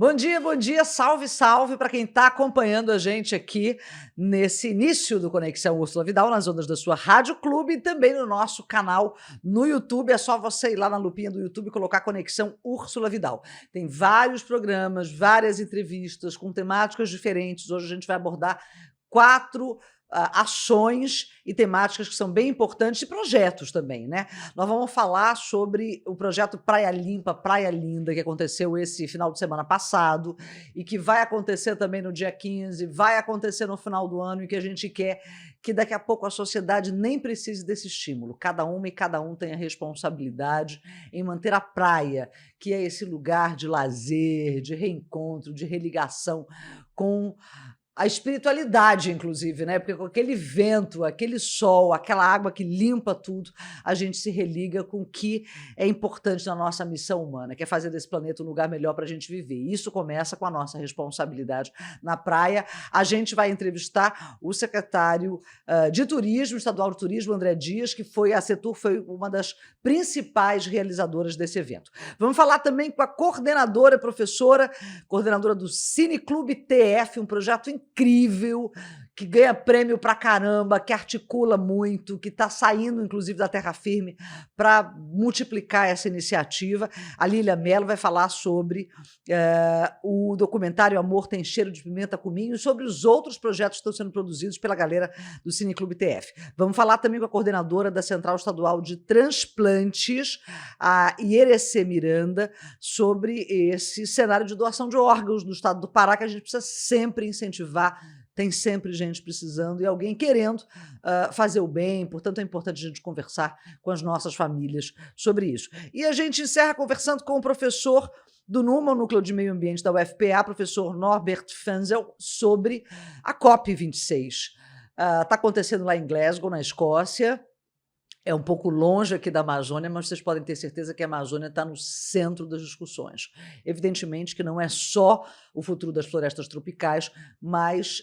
Bom dia, salve, salve para quem está acompanhando a gente aqui nesse início do Conexão Úrsula Vidal, nas ondas da sua Rádio Clube e também no nosso canal no YouTube. É só você ir lá na lupinha do YouTube e colocar Conexão Úrsula Vidal. Tem vários programas, várias entrevistas com temáticas diferentes. Hoje a gente vai abordar 4 ações e temáticas que são bem importantes e projetos também, né? Nós vamos falar sobre o projeto Praia Limpa, Praia Linda, que aconteceu esse final de semana passado e que vai acontecer também no dia 15, vai acontecer no final do ano e que a gente quer que daqui a pouco a sociedade nem precise desse estímulo. Cada uma e cada um tem a responsabilidade em manter a praia, que é esse lugar de lazer, de reencontro, de religação com a espiritualidade, inclusive, né? Porque com aquele vento, aquele sol, aquela água que limpa tudo, a gente se religa com o que é importante na nossa missão humana, que é fazer desse planeta um lugar melhor para a gente viver. E isso começa com a nossa responsabilidade na praia. A gente vai entrevistar o secretário de Turismo, Estadual de Turismo, André Dias, que a Setur foi uma das principais realizadoras desse evento. Vamos falar também com a coordenadora, coordenadora do Cine Clube TF, um projeto incrível, que ganha prêmio pra caramba, que articula muito, que está saindo, inclusive, da terra firme para multiplicar essa iniciativa. A Lília Mello vai falar sobre o documentário Amor Tem Cheiro de Pimenta Cominho e sobre os outros projetos que estão sendo produzidos pela galera do Cine Clube TF. Vamos falar também com a coordenadora da Central Estadual de Transplantes, a Ierecê Miranda, sobre esse cenário de doação de órgãos no estado do Pará, que a gente precisa sempre incentivar. Tem sempre gente precisando e alguém querendo fazer o bem, portanto é importante a gente conversar com as nossas famílias sobre isso. E a gente encerra conversando com o professor do NUMA, o Núcleo de Meio Ambiente da UFPA, professor Norbert Fensel, sobre a COP26. Está acontecendo lá em Glasgow, na Escócia. É um pouco longe aqui da Amazônia, mas vocês podem ter certeza que a Amazônia está no centro das discussões. Evidentemente que não é só o futuro das florestas tropicais, mas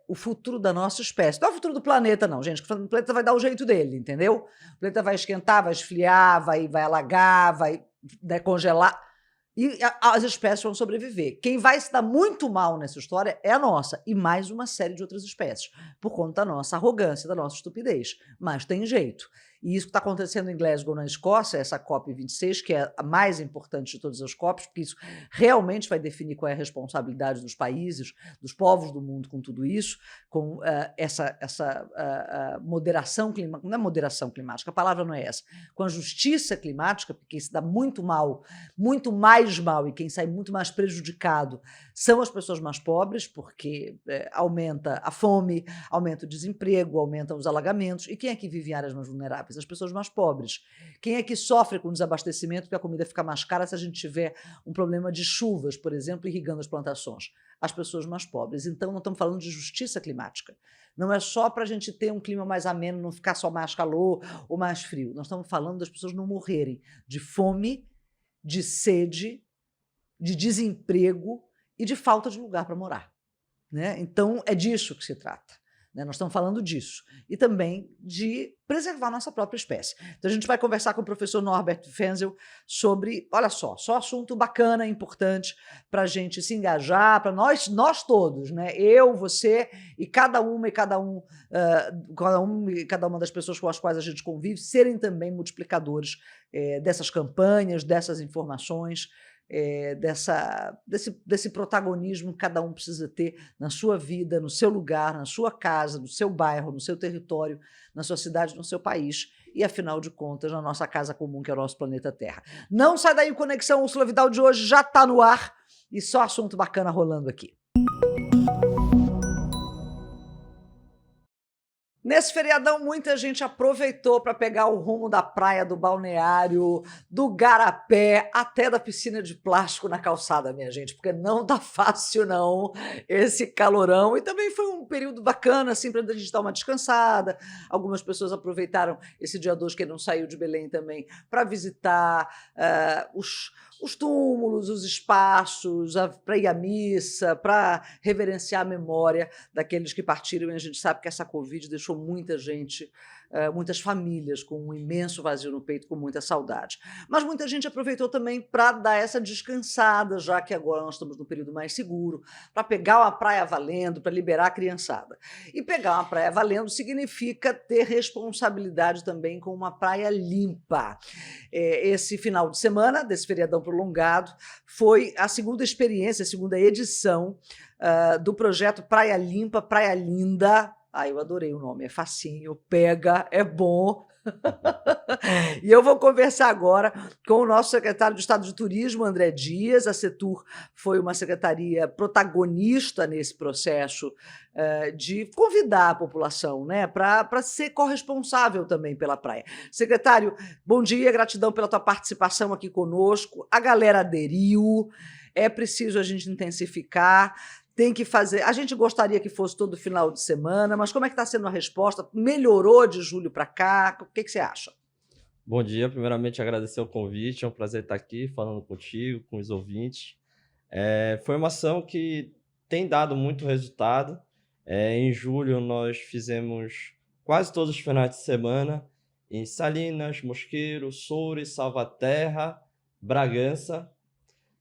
o futuro da nossa espécie. Não é o futuro do planeta, não, gente. O planeta vai dar o jeito dele, entendeu? O planeta vai esquentar, vai esfriar, vai alagar, vai congelar. E as espécies vão sobreviver. Quem vai se dar muito mal nessa história é a nossa, e mais uma série de outras espécies, por conta da nossa arrogância, da nossa estupidez. Mas tem jeito. E isso que está acontecendo em Glasgow, na Escócia, essa COP26, que é a mais importante de todas as COPs, porque isso realmente vai definir qual é a responsabilidade dos países, dos povos do mundo com tudo isso, com essa moderação climática. Não é moderação climática, a palavra não é essa. Com a justiça climática, porque quem se dá muito mal, muito mais mal, e quem sai muito mais prejudicado são as pessoas mais pobres, porque aumenta a fome, aumenta o desemprego, aumentam os alagamentos. E quem é que vive em áreas mais vulneráveis? As pessoas mais pobres. Quem é que sofre com o desabastecimento porque a comida fica mais cara se a gente tiver um problema de chuvas, por exemplo, irrigando as plantações? As pessoas mais pobres. Então, nós estamos falando de justiça climática. Não é só para a gente ter um clima mais ameno, não ficar só mais calor ou mais frio. Nós estamos falando das pessoas não morrerem de fome, de sede, de desemprego e de falta de lugar para morar, né? Então, é disso que se trata, né? Nós estamos falando disso. E também de preservar nossa própria espécie. Então, a gente vai conversar com o professor Norbert Fensel sobre, olha só assunto bacana, importante para a gente se engajar, para nós todos, né? Eu, você e cada uma das pessoas com as quais a gente convive, serem também multiplicadores dessas campanhas, dessas informações, desse protagonismo que cada um precisa ter na sua vida, no seu lugar, na sua casa, no seu bairro, no seu território, na sua cidade, no seu país e, afinal de contas, na nossa casa comum, que é o nosso planeta Terra. Não sai daí, o Conexão Úrsula Vidal de hoje já está no ar e só assunto bacana rolando aqui. Nesse feriadão, muita gente aproveitou para pegar o rumo da praia, do balneário, do garapé, até da piscina de plástico na calçada, minha gente, porque não tá fácil, não, esse calorão. E também foi um período bacana, assim, para a gente dar uma descansada. Algumas pessoas aproveitaram esse dia 2, que não saiu de Belém também, para visitar os túmulos, os espaços, para ir à missa, para reverenciar a memória daqueles que partiram. E a gente sabe que essa Covid deixou deixou muita gente, muitas famílias com um imenso vazio no peito, com muita saudade. Mas muita gente aproveitou também para dar essa descansada, já que agora nós estamos no período mais seguro, para pegar uma praia valendo, para liberar a criançada. E pegar uma praia valendo significa ter responsabilidade também com uma praia limpa. Esse final de semana, desse feriadão prolongado, foi a segunda experiência, a segunda edição do projeto Praia Limpa, Praia Linda. Eu adorei o nome, é facinho, pega, é bom. E eu vou conversar agora com o nosso secretário de Estado de Turismo, André Dias. A Setur foi uma secretaria protagonista nesse processo de convidar a população, né, para ser corresponsável também pela praia. Secretário, bom dia, gratidão pela tua participação aqui conosco. A galera aderiu, é preciso a gente intensificar. Tem que fazer. A gente gostaria que fosse todo final de semana, mas como é que está sendo a resposta? Melhorou de julho para cá? O que você acha? Bom dia. Primeiramente, agradecer o convite. É um prazer estar aqui falando contigo, com os ouvintes. Foi uma ação que tem dado muito resultado. Em julho, nós fizemos quase todos os finais de semana em Salinas, Mosqueiro, Soures, Salvaterra, Bragança.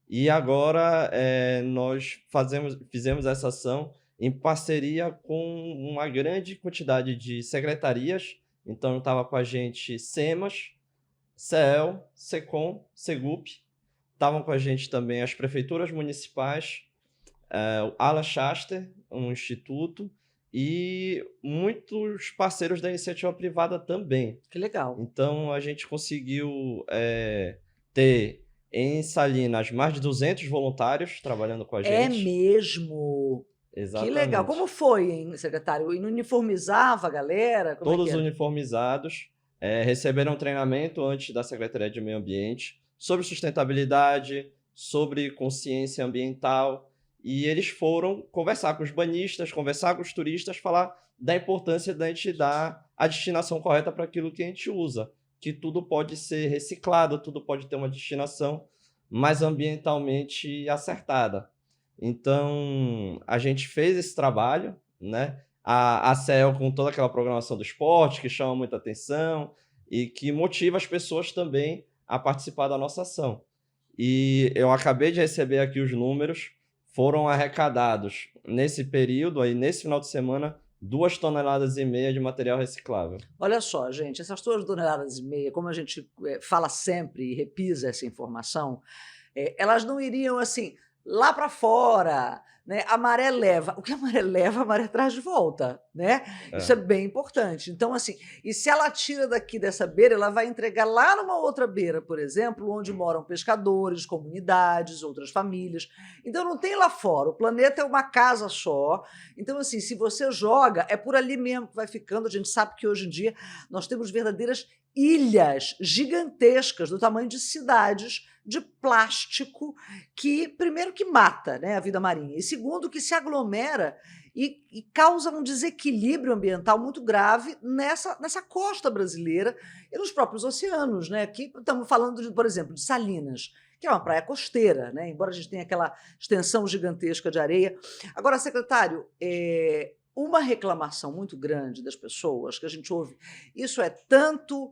E agora nós fizemos essa ação em parceria com uma grande quantidade de secretarias. Então, estava com a gente SEMAS, CEEL, SECOM, SEGUP. Estavam com a gente também as prefeituras municipais, o Ala Shaster, um instituto, e muitos parceiros da iniciativa privada também. Que legal. Então, a gente conseguiu ter em Salinas mais de 200 voluntários trabalhando com a gente. É mesmo? Exatamente. Que legal. Como foi, hein, secretário? E uniformizava a galera? Todos uniformizados, receberam treinamento antes da Secretaria de Meio Ambiente sobre sustentabilidade, sobre consciência ambiental, e eles foram conversar com os banhistas, conversar com os turistas, falar da importância da gente dar a destinação correta para aquilo que a gente usa, que tudo pode ser reciclado, tudo pode ter uma destinação mais ambientalmente acertada. Então, a gente fez esse trabalho, né? A CEL com toda aquela programação do esporte, que chama muita atenção e que motiva as pessoas também a participar da nossa ação. E eu acabei de receber aqui os números, foram arrecadados nesse período, aí nesse final de semana, 2,5 toneladas de material reciclável. Olha só, gente, essas 2,5 toneladas, como a gente fala sempre e repisa essa informação, elas não iriam assim lá para fora, né? A maré leva. O que a maré leva, a maré traz de volta, né? Isso é bem importante. Então, assim, e se ela tira daqui dessa beira, ela vai entregar lá numa outra beira, por exemplo, onde moram pescadores, comunidades, outras famílias. Então, não tem lá fora. O planeta é uma casa só. Então, assim, se você joga, é por ali mesmo que vai ficando. A gente sabe que hoje em dia nós temos verdadeiras ilhas gigantescas do tamanho de cidades de plástico que, primeiro, que mata, né, a vida marinha, e segundo, que se aglomera e causa um desequilíbrio ambiental muito grave nessa costa brasileira e nos próprios oceanos, né? Aqui estamos falando, por exemplo, de Salinas, que é uma praia costeira, né? Embora a gente tenha aquela extensão gigantesca de areia. Agora, secretário, uma reclamação muito grande das pessoas que a gente ouve, isso é tanto...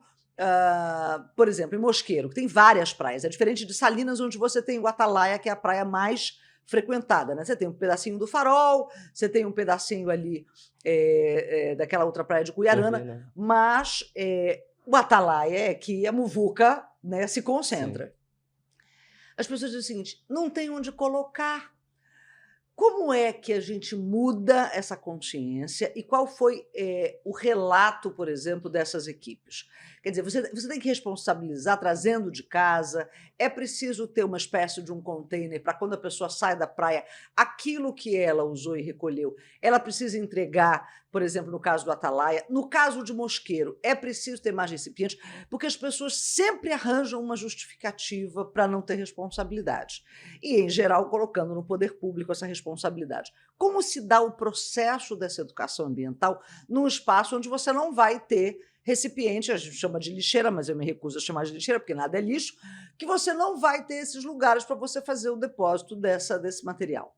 por exemplo, em Mosqueiro, que tem várias praias, é diferente de Salinas, onde você tem o Atalaia, que é a praia mais frequentada, né? Você tem um pedacinho do Farol, você tem um pedacinho ali daquela outra praia de Cuiarana, mas o Atalaia é que a muvuca, né, se concentra. Sim. As pessoas dizem o seguinte, não tem onde colocar. Como é que a gente muda essa consciência e qual foi o relato, por exemplo, dessas equipes? Quer dizer, você tem que responsabilizar trazendo de casa, é preciso ter uma espécie de um container para quando a pessoa sai da praia, aquilo que ela usou e recolheu, ela precisa entregar, por exemplo, no caso do Atalaia. No caso de Mosqueiro, é preciso ter mais recipientes, porque as pessoas sempre arranjam uma justificativa para não ter responsabilidade. E, em geral, colocando no poder público essa responsabilidade. Como se dá o processo dessa educação ambiental num espaço onde você não vai ter recipiente, a gente chama de lixeira, mas eu me recuso a chamar de lixeira, porque nada é lixo, que você não vai ter esses lugares para você fazer o depósito desse material.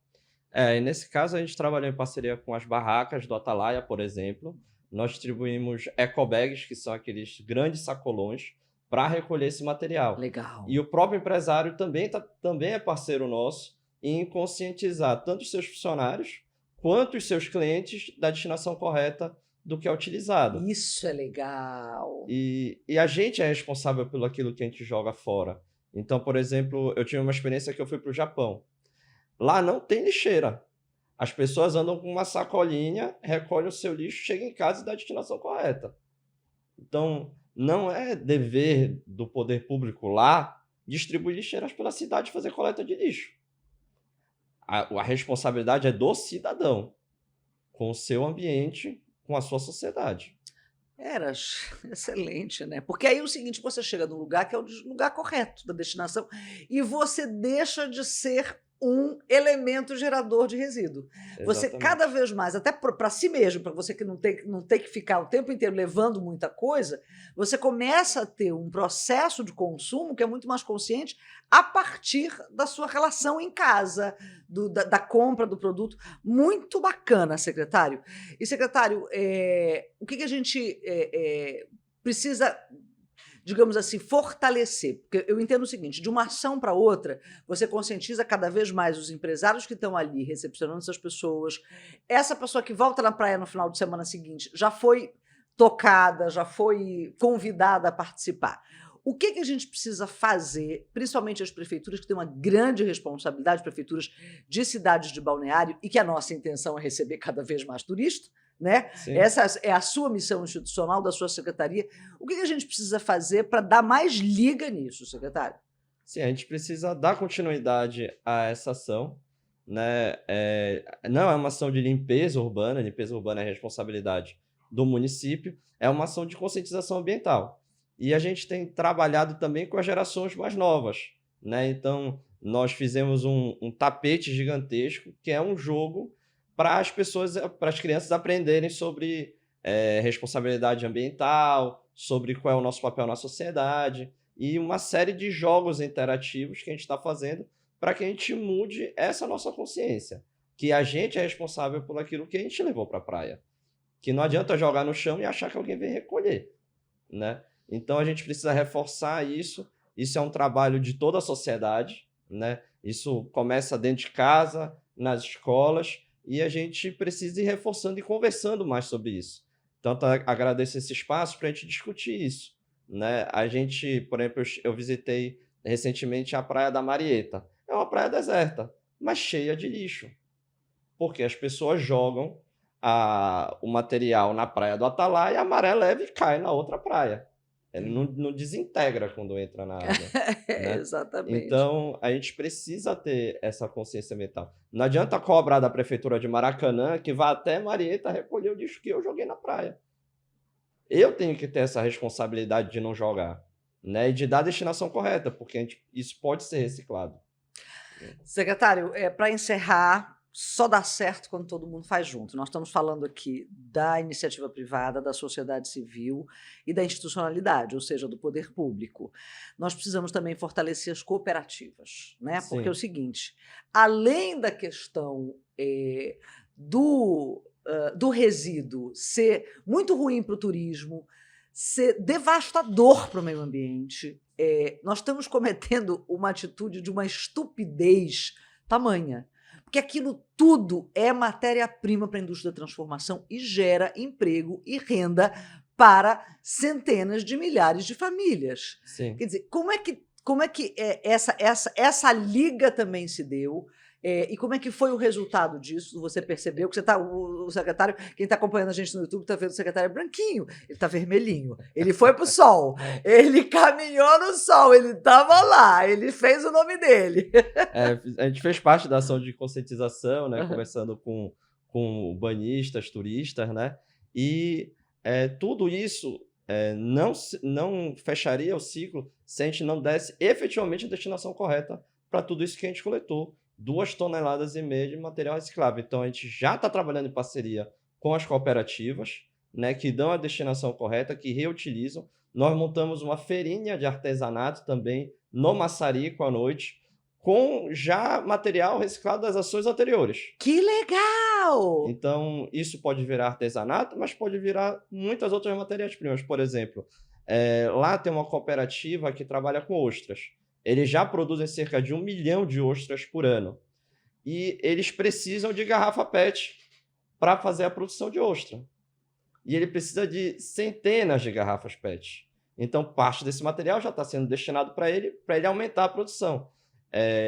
E nesse caso, a gente trabalhou em parceria com as barracas do Atalaia, por exemplo, nós distribuímos ecobags, que são aqueles grandes sacolões, para recolher esse material. Legal. E o próprio empresário também é parceiro nosso em conscientizar tanto os seus funcionários quanto os seus clientes da destinação correta do que é utilizado. Isso é legal. E a gente é responsável pelo aquilo que a gente joga fora. Então, por exemplo, eu tive uma experiência que eu fui para o Japão. Lá não tem lixeira. As pessoas andam com uma sacolinha, recolhem o seu lixo, chegam em casa e dá a destinação correta. Então, não é dever do poder público lá distribuir lixeiras pela cidade e fazer coleta de lixo. A responsabilidade é do cidadão, com o seu ambiente, com a sua sociedade. Era excelente, né? Porque aí é o seguinte, você chega num lugar que é o lugar correto da destinação e você deixa de ser um elemento gerador de resíduo. Você Exatamente. cada vez mais, até para si mesmo, para você que não tem que ficar o tempo inteiro levando muita coisa, você começa a ter um processo de consumo que é muito mais consciente a partir da sua relação em casa, da compra do produto. Muito bacana, secretário. E, secretário, o que a gente precisa, digamos assim, fortalecer? Porque eu entendo o seguinte, de uma ação para outra, você conscientiza cada vez mais os empresários que estão ali recepcionando essas pessoas. Essa pessoa que volta na praia no final de semana seguinte já foi tocada, já foi convidada a participar. O que a gente precisa fazer, principalmente as prefeituras que têm uma grande responsabilidade, prefeituras de cidades de balneário, e que a nossa intenção é receber cada vez mais turistas, né? Essa é a sua missão institucional, da sua secretaria. O que a gente precisa fazer para dar mais liga nisso, secretário? Sim, a gente precisa dar continuidade a essa ação, né? Não é uma ação de limpeza urbana é responsabilidade do município, é uma ação de conscientização ambiental. E a gente tem trabalhado também com as gerações mais novas, né? Então, nós fizemos um tapete gigantesco, que é um jogo para as pessoas, para as crianças aprenderem sobre responsabilidade ambiental, sobre qual é o nosso papel na sociedade, e uma série de jogos interativos que a gente está fazendo para que a gente mude essa nossa consciência, que a gente é responsável por aquilo que a gente levou para a praia. Que não adianta jogar no chão e achar que alguém vem recolher, né? Então, a gente precisa reforçar isso. Isso é um trabalho de toda a sociedade, né? Isso começa dentro de casa, nas escolas, e a gente precisa ir reforçando e conversando mais sobre isso. Então, agradeço esse espaço para a gente discutir isso, né? A gente, por exemplo, eu visitei recentemente a Praia da Marieta. É uma praia deserta, mas cheia de lixo, porque as pessoas jogam o material na praia do Atalaia, a maré leva e cai na outra praia. Ele não desintegra quando entra na água. Né? Exatamente. Então, a gente precisa ter essa consciência ambiental. Não adianta cobrar da prefeitura de Maracanã que vá até Marieta recolher o lixo que eu joguei na praia. Eu tenho que ter essa responsabilidade de não jogar, né? E de dar a destinação correta, porque isso pode ser reciclado. Secretário, para encerrar, só dá certo quando todo mundo faz junto. Nós estamos falando aqui da iniciativa privada, da sociedade civil e da institucionalidade, ou seja, do poder público. Nós precisamos também fortalecer as cooperativas, né? Sim. Porque é o seguinte, além da questão do resíduo ser muito ruim para o turismo, ser devastador para o meio ambiente, nós estamos cometendo uma atitude de uma estupidez tamanha. Porque aquilo tudo é matéria-prima para a indústria da transformação e gera emprego e renda para centenas de milhares de famílias. Sim. Quer dizer, como é que essa liga também se deu? E como é que foi o resultado disso? Você percebeu que o secretário, quem está acompanhando a gente no YouTube, está vendo o secretário branquinho, ele está vermelhinho, ele foi para o sol, ele caminhou no sol, ele estava lá, ele fez o nome dele. A gente fez parte da ação de conscientização, né? Conversando com banhistas, turistas, né? E tudo isso não fecharia o ciclo se a gente não desse efetivamente a destinação correta para tudo isso que a gente coletou. 2,5 toneladas de material reciclável. Então, a gente já está trabalhando em parceria com as cooperativas, né, que dão a destinação correta, que reutilizam. Nós montamos uma feirinha de artesanato também no Maçarico à noite, com já material reciclado das ações anteriores. Que legal! Então, isso pode virar artesanato, mas pode virar muitas outras matérias-primas. Por exemplo, lá tem uma cooperativa que trabalha com ostras. Eles já produzem cerca de 1 milhão de ostras por ano. E eles precisam de garrafa PET para fazer a produção de ostra. E ele precisa de centenas de garrafas PET. Então, parte desse material já está sendo destinado para ele aumentar a produção.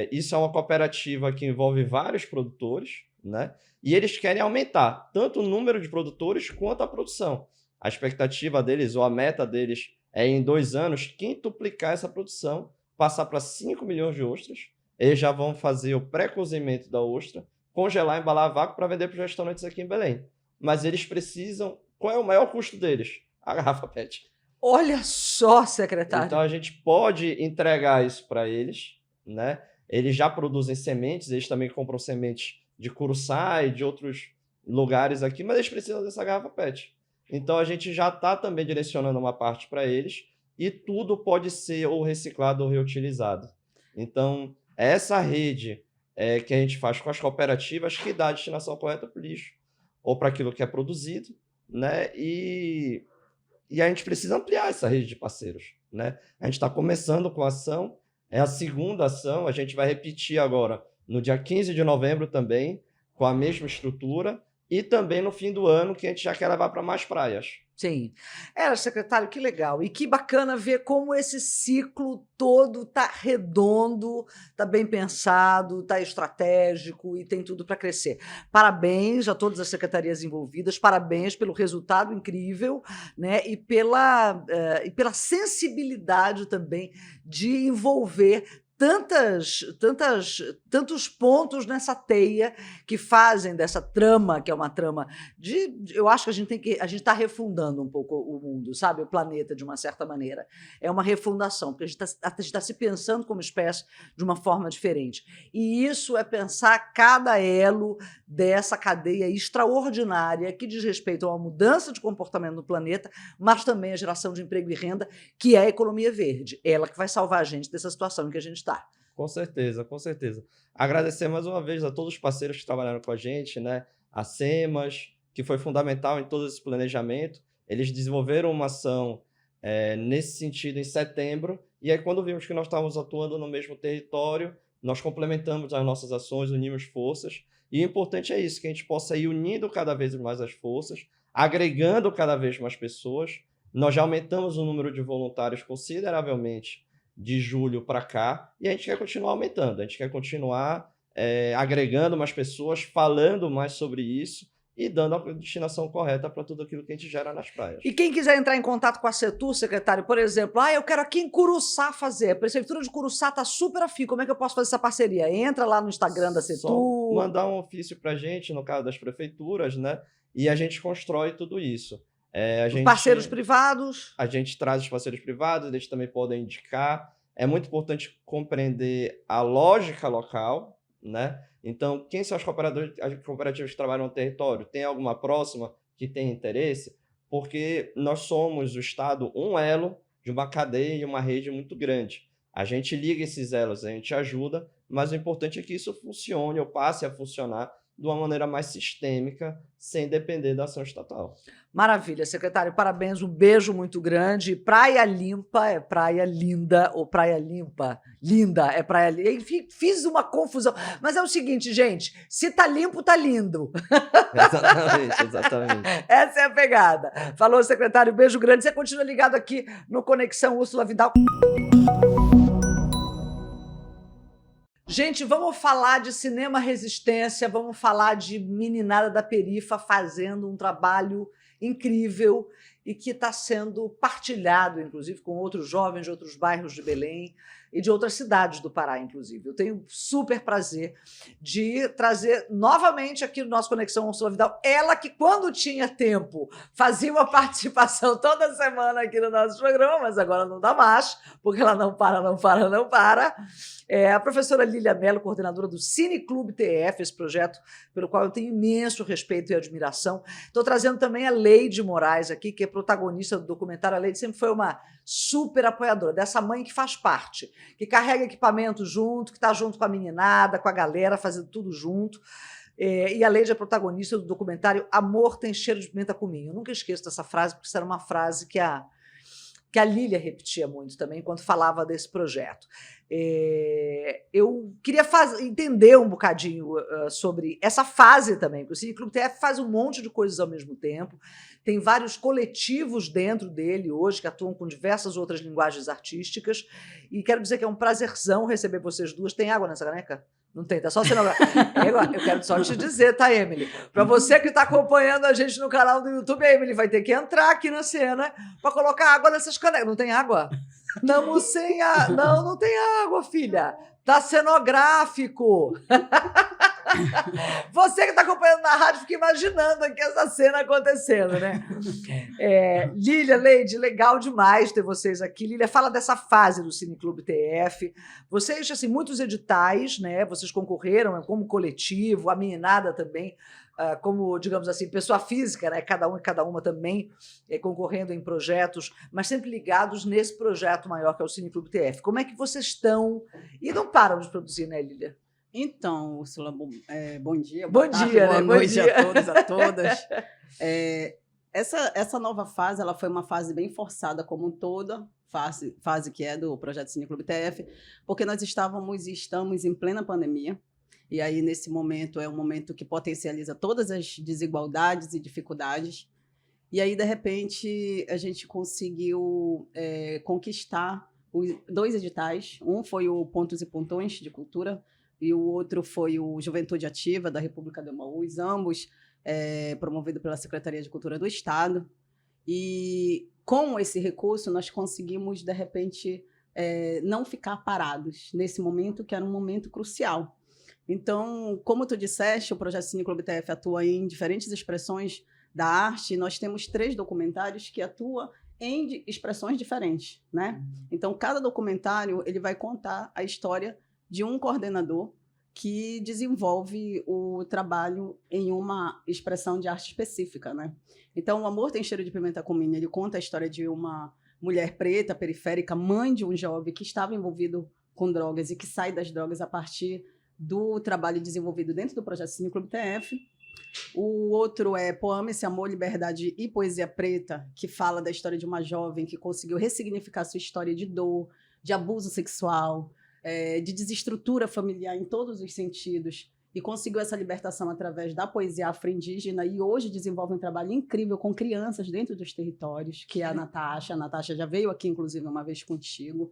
Isso é uma cooperativa que envolve vários produtores, né? E eles querem aumentar tanto o número de produtores quanto a produção. A expectativa deles, ou a meta deles, é em 2 anos quintuplicar essa produção, passar para 5 milhões de ostras. Eles já vão fazer o pré-cozimento da ostra, congelar, embalar a vácuo para vender para os restaurantes aqui em Belém. Mas eles precisam... Qual é o maior custo deles? A garrafa PET. Olha só, secretário. Então, a gente pode entregar isso para eles, né? Eles já produzem sementes, eles também compram sementes de curuçá e de outros lugares aqui, mas eles precisam dessa garrafa PET. Então, a gente já está também direcionando uma parte para eles e tudo pode ser ou reciclado ou reutilizado. Então, essa rede que a gente faz com as cooperativas que dá a destinação correta para o lixo ou para aquilo que é produzido, né? E a gente precisa ampliar essa rede de parceiros, né? A gente está começando com a ação, é a segunda ação, a gente vai repetir agora no dia 15 de novembro também, com a mesma estrutura, e também no fim do ano, que a gente já quer levar para mais praias. Sim. Secretário, que legal. E que bacana ver como esse ciclo todo está redondo, está bem pensado, está estratégico e tem tudo para crescer. Parabéns a todas as secretarias envolvidas, parabéns pelo resultado incrível, né? E pela sensibilidade também de envolver tantos pontos nessa teia que fazem dessa trama, que é uma trama eu acho que a gente está refundando um pouco o mundo, sabe? O planeta, de uma certa maneira. É uma refundação, porque a gente está se pensando como espécie de uma forma diferente. E isso é pensar cada elo dessa cadeia extraordinária que diz respeito a uma mudança de comportamento no planeta, mas também a geração de emprego e renda, que é a economia verde. Ela que vai salvar a gente dessa situação em que a gente está. Com certeza, com certeza. Agradecer mais uma vez a todos os parceiros que trabalharam com a gente, né? A SEMAS, que foi fundamental em todo esse planejamento. Eles desenvolveram uma ação nesse sentido em setembro, e aí quando vimos que nós estávamos atuando no mesmo território, nós complementamos as nossas ações, unimos forças, e o importante é isso, que a gente possa ir unindo cada vez mais as forças, agregando cada vez mais pessoas. Nós já aumentamos o número de voluntários consideravelmente de julho para cá, e a gente quer continuar aumentando, a gente quer continuar agregando mais pessoas, falando mais sobre isso e dando a destinação correta para tudo aquilo que a gente gera nas praias. E quem quiser entrar em contato com a Setur, secretário, por exemplo, eu quero aqui em Curuçá fazer, a Prefeitura de Curuçá está super afim, como é que eu posso fazer essa parceria? Entra lá no Instagram da Setur. Só mandar um ofício para a gente, no caso das prefeituras, né? E a gente constrói tudo isso. Parceiros privados. A gente traz os parceiros privados, eles também podem indicar. É muito importante compreender a lógica local, né? Então, quem são as cooperativas que trabalham no território? Tem alguma próxima que tem interesse? Porque nós somos, o Estado, um elo de uma cadeia e uma rede muito grande. A gente liga esses elos, a gente ajuda, mas o importante é que isso funcione ou passe a funcionar de uma maneira mais sistêmica, sem depender da ação estatal. Maravilha, secretário, parabéns, um beijo muito grande. Praia Limpa é praia linda, ou praia limpa? Linda é praia linda. Enfim, fiz uma confusão. Mas é o seguinte, gente, se tá limpo, tá lindo. Exatamente, exatamente. Essa é a pegada. Falou, secretário, beijo grande. Você continua ligado aqui no Conexão Úrsula Vidal. Gente, vamos falar de Cinema Resistência, vamos falar de meninada da perifa fazendo um trabalho incrível e que está sendo partilhado, inclusive, com outros jovens de outros bairros de Belém e de outras cidades do Pará, inclusive. Eu tenho super prazer de trazer novamente aqui no nosso Conexão Úrsula Vidal, ela que, quando tinha tempo, fazia uma participação toda semana aqui no nosso programa, mas agora não dá mais, porque ela não para. É a professora Lília Mello, coordenadora do Cine Clube TF, esse projeto pelo qual eu tenho imenso respeito e admiração. Estou trazendo também a Leide Moraes aqui, que é protagonista do documentário, a Leide sempre foi uma super apoiadora, dessa mãe que faz parte, que carrega equipamento junto, que está junto com a meninada, com a galera, fazendo tudo junto. E a Leide é protagonista do documentário Amor Tem Cheiro de Pimenta Cominho. Eu nunca esqueço dessa frase, porque isso era uma frase que a Lília repetia muito também quando falava desse projeto. Eu queria entender um bocadinho sobre essa fase também, porque o Cine Clube TF faz um monte de coisas ao mesmo tempo, tem vários coletivos dentro dele hoje que atuam com diversas outras linguagens artísticas, e quero dizer que é um prazerzão receber vocês duas. Tem água nessa caneca? Não tem, tá só cenografia. Eu quero só te dizer, tá, Emily? Para você que está acompanhando a gente no canal do YouTube, a Emily vai ter que entrar aqui na cena para colocar água nessas canecas. Não tem água? Não, sem água. Não tem água, filha. Tá cenográfico. Você que está acompanhando na rádio fica imaginando aqui essa cena acontecendo, né? Lília, Leide, legal demais ter vocês aqui. Lília, fala dessa fase do Cine Clube TF. Vocês, assim, muitos editais, né? Vocês concorreram como coletivo, a meninada também, como, digamos assim, pessoa física, né? Cada um e cada uma também concorrendo em projetos, mas sempre ligados nesse projeto maior que é o Cine Clube TF. Como é que vocês estão? E não param de produzir, né, Lília? Então, Úrsula, bom dia, boa tarde, boa noite a todos, a todas. Essa nova fase, ela foi uma fase bem forçada como toda, fase que é do projeto Cine Clube TF, porque nós estamos em plena pandemia, e aí nesse momento é um momento que potencializa todas as desigualdades e dificuldades, e aí de repente a gente conseguiu conquistar dois editais. Um foi o Pontos e Pontões de Cultura, e o outro foi o Juventude Ativa, da República do Emaús, ambos promovidos pela Secretaria de Cultura do Estado. E com esse recurso, nós conseguimos, de repente, não ficar parados nesse momento, que era um momento crucial. Então, como tu disseste, o Projeto Cine Clube TF atua em diferentes expressões da arte. Nós temos 3 documentários que atuam em expressões diferentes, né? Então, cada documentário ele vai contar a história de um coordenador que desenvolve o trabalho em uma expressão de arte específica, né? Então, O Amor Tem Cheiro de Pimenta Cominho, ele conta a história de uma mulher preta, periférica, mãe de um jovem que estava envolvido com drogas e que sai das drogas a partir do trabalho desenvolvido dentro do Projeto Cine Clube TF. O outro é Poama-se, Amor, Liberdade e Poesia Preta, que fala da história de uma jovem que conseguiu ressignificar sua história de dor, de abuso sexual, de desestrutura familiar em todos os sentidos, e conseguiu essa libertação através da poesia afro-indígena, e hoje desenvolve um trabalho incrível com crianças dentro dos territórios, que é a Natasha. A Natasha já veio aqui, inclusive, uma vez contigo.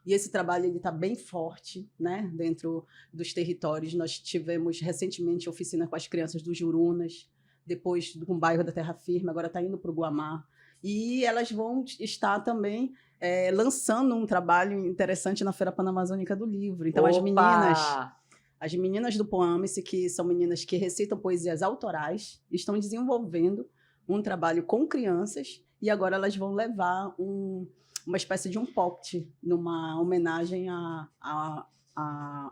E esse trabalho está bem forte, né, dentro dos territórios. Nós tivemos recentemente oficina com as crianças dos Jurunas, depois com o bairro da Terra Firme, agora está indo para o Guamá. E elas vão estar também lançando um trabalho interessante na Feira Panamazônica do Livro. Então, Opa! as meninas do Poama-se, que são meninas que recitam poesias autorais, estão desenvolvendo um trabalho com crianças, e agora elas vão levar uma espécie de um pocket, numa homenagem à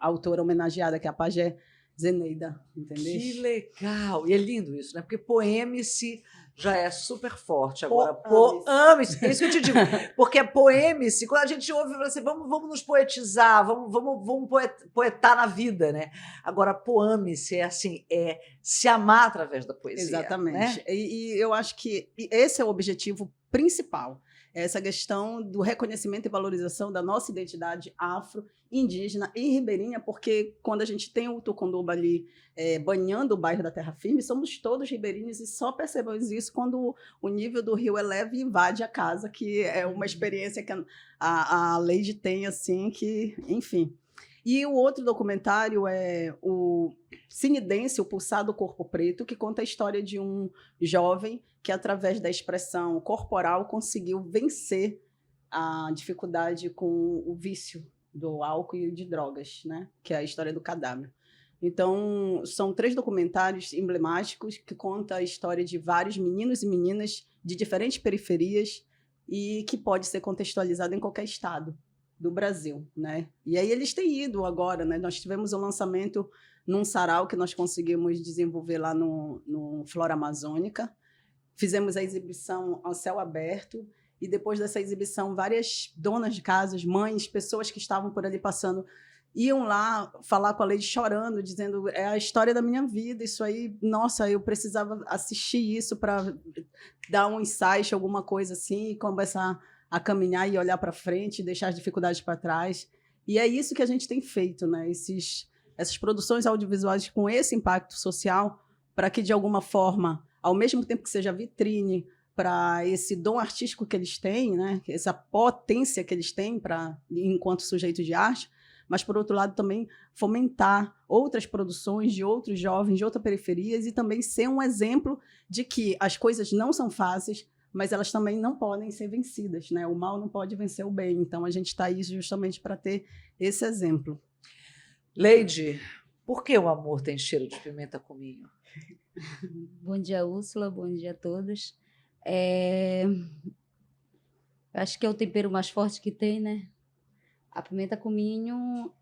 autora homenageada, que é a Pajé Zeneida, entendeu? Que legal! E é lindo isso, né? Porque Poeme-se já é super forte. Agora, Poame-se, é isso que eu te digo. Porque Poeme-se, quando a gente ouve, assim, vamos nos poetizar, vamos poetar na vida, né? Agora, Poame-se é assim, se amar através da poesia. Exatamente. Né? E eu acho que esse é o objetivo principal. Essa questão do reconhecimento e valorização da nossa identidade afro, indígena e ribeirinha, porque quando a gente tem o Tucunduba ali banhando o bairro da Terra Firme, somos todos ribeirinhos, e só percebemos isso quando o nível do rio eleva e invade a casa, que é uma experiência que a Leide tem, assim, que, enfim. E o outro documentário é o Cinedense, o Pulsar do Corpo Preto, que conta a história de um jovem que, através da expressão corporal, conseguiu vencer a dificuldade com o vício do álcool e de drogas, né? Que é a história do cadáver. Então, são 3 documentários emblemáticos que contam a história de vários meninos e meninas de diferentes periferias e que pode ser contextualizado em qualquer estado do Brasil, né? E aí eles têm ido agora, né? Nós tivemos um lançamento num sarau que nós conseguimos desenvolver lá no Flora Amazônica, fizemos a exibição ao céu aberto, e depois dessa exibição, várias donas de casas, mães, pessoas que estavam por ali passando, iam lá falar com a Lady chorando, dizendo, é a história da minha vida, isso aí, nossa, eu precisava assistir isso para dar um insight, alguma coisa assim, e começar a caminhar e olhar para frente, deixar as dificuldades para trás. E é isso que a gente tem feito, né? Essas produções audiovisuais com esse impacto social, para que, de alguma forma, ao mesmo tempo que seja vitrine para esse dom artístico que eles têm, né? Essa potência que eles têm enquanto sujeitos de arte, mas, por outro lado, também fomentar outras produções de outros jovens, de outras periferias, e também ser um exemplo de que as coisas não são fáceis, mas elas também não podem ser vencidas, né? O mal não pode vencer o bem. Então, a gente está aí justamente para ter esse exemplo. Lady, por que o amor tem cheiro de pimenta cominho? Bom dia, Úrsula. Bom dia a todos. Acho que é o tempero mais forte que tem, né? A pimenta cominho,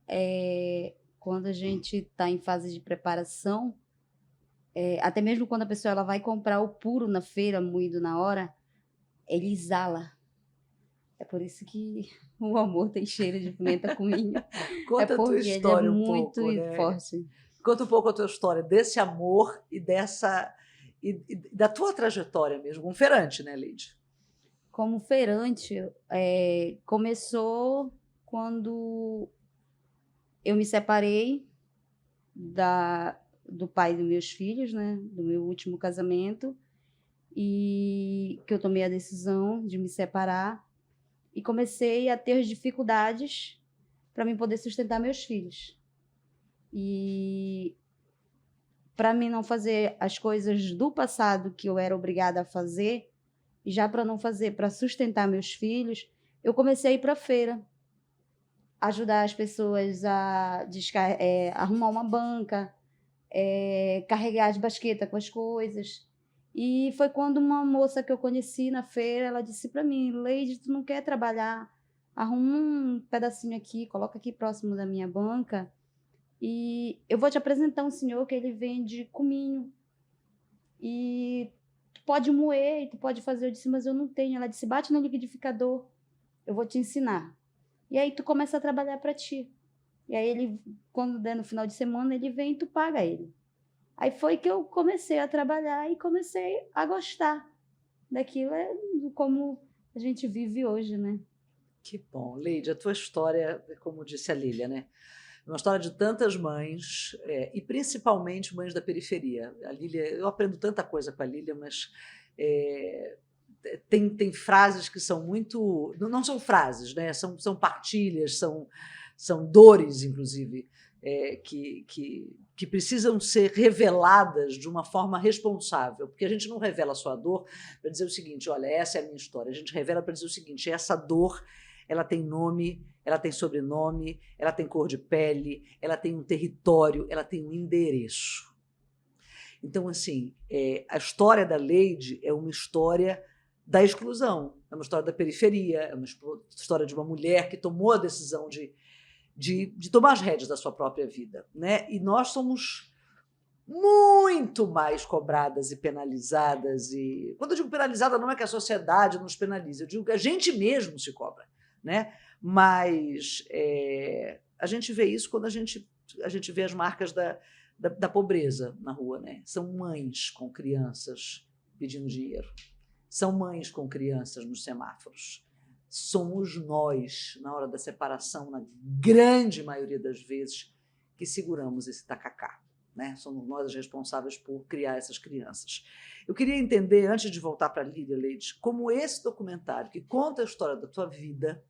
quando a gente está em fase de preparação, até mesmo quando a pessoa ela vai comprar o puro na feira, moído na hora, ele exala. É por isso que o amor tem cheiro de pimenta cominho. Conta a tua história ele é um muito pouco, né? forte. Conta um pouco a tua história desse amor e da tua trajetória mesmo, como feirante, né, Lady? Como feirante, começou quando eu me separei do pai dos meus filhos, né, do meu último casamento, e que eu tomei a decisão de me separar e comecei a ter dificuldades para mim poder sustentar meus filhos. E para mim não fazer as coisas do passado que eu era obrigada a fazer, e já para não fazer, para sustentar meus filhos, eu comecei a ir para a feira, ajudar as pessoas a arrumar uma banca, carregar as basquetas com as coisas. E foi quando uma moça que eu conheci na feira, ela disse para mim, Lady, tu não quer trabalhar? Arruma um pedacinho aqui, coloca aqui próximo da minha banca e eu vou te apresentar um senhor que ele vende cominho. E tu pode moer, tu pode fazer. Eu disse, mas eu não tenho. Ela disse, bate no liquidificador, eu vou te ensinar. E aí tu começa a trabalhar para ti. E aí ele, quando der no final de semana, ele vem e tu paga ele. Aí foi que eu comecei a trabalhar e comecei a gostar daquilo, como a gente vive hoje, né? Que bom. Lady, a tua história, como disse a Lília, né? Uma história de tantas mães, e principalmente mães da periferia. A Lília, eu aprendo tanta coisa com a Lília, mas tem frases que são muito... Não são frases, né? São partilhas, são dores, inclusive, que precisam ser reveladas de uma forma responsável, porque a gente não revela a sua dor para dizer o seguinte, olha, essa é a minha história. A gente revela para dizer o seguinte, essa dor, ela tem nome, ela tem sobrenome, ela tem cor de pele, ela tem um território, ela tem um endereço. Então, assim, a história da Lady é uma história da exclusão, é uma história da periferia, é uma história de uma mulher que tomou a decisão de tomar as rédeas da sua própria vida, né? E nós somos muito mais cobradas e penalizadas. E quando eu digo penalizada, não é que a sociedade nos penaliza, eu digo que a gente mesmo se cobra, né? Mas a gente vê isso quando a gente vê as marcas da pobreza na rua, né? São mães com crianças pedindo dinheiro, são mães com crianças nos semáforos. Somos nós, na hora da separação, na grande maioria das vezes, que seguramos esse tacacá, né? Somos nós as responsáveis por criar essas crianças. Eu queria entender, antes de voltar para a Lília, Lady, como esse documentário que conta a história da tua vida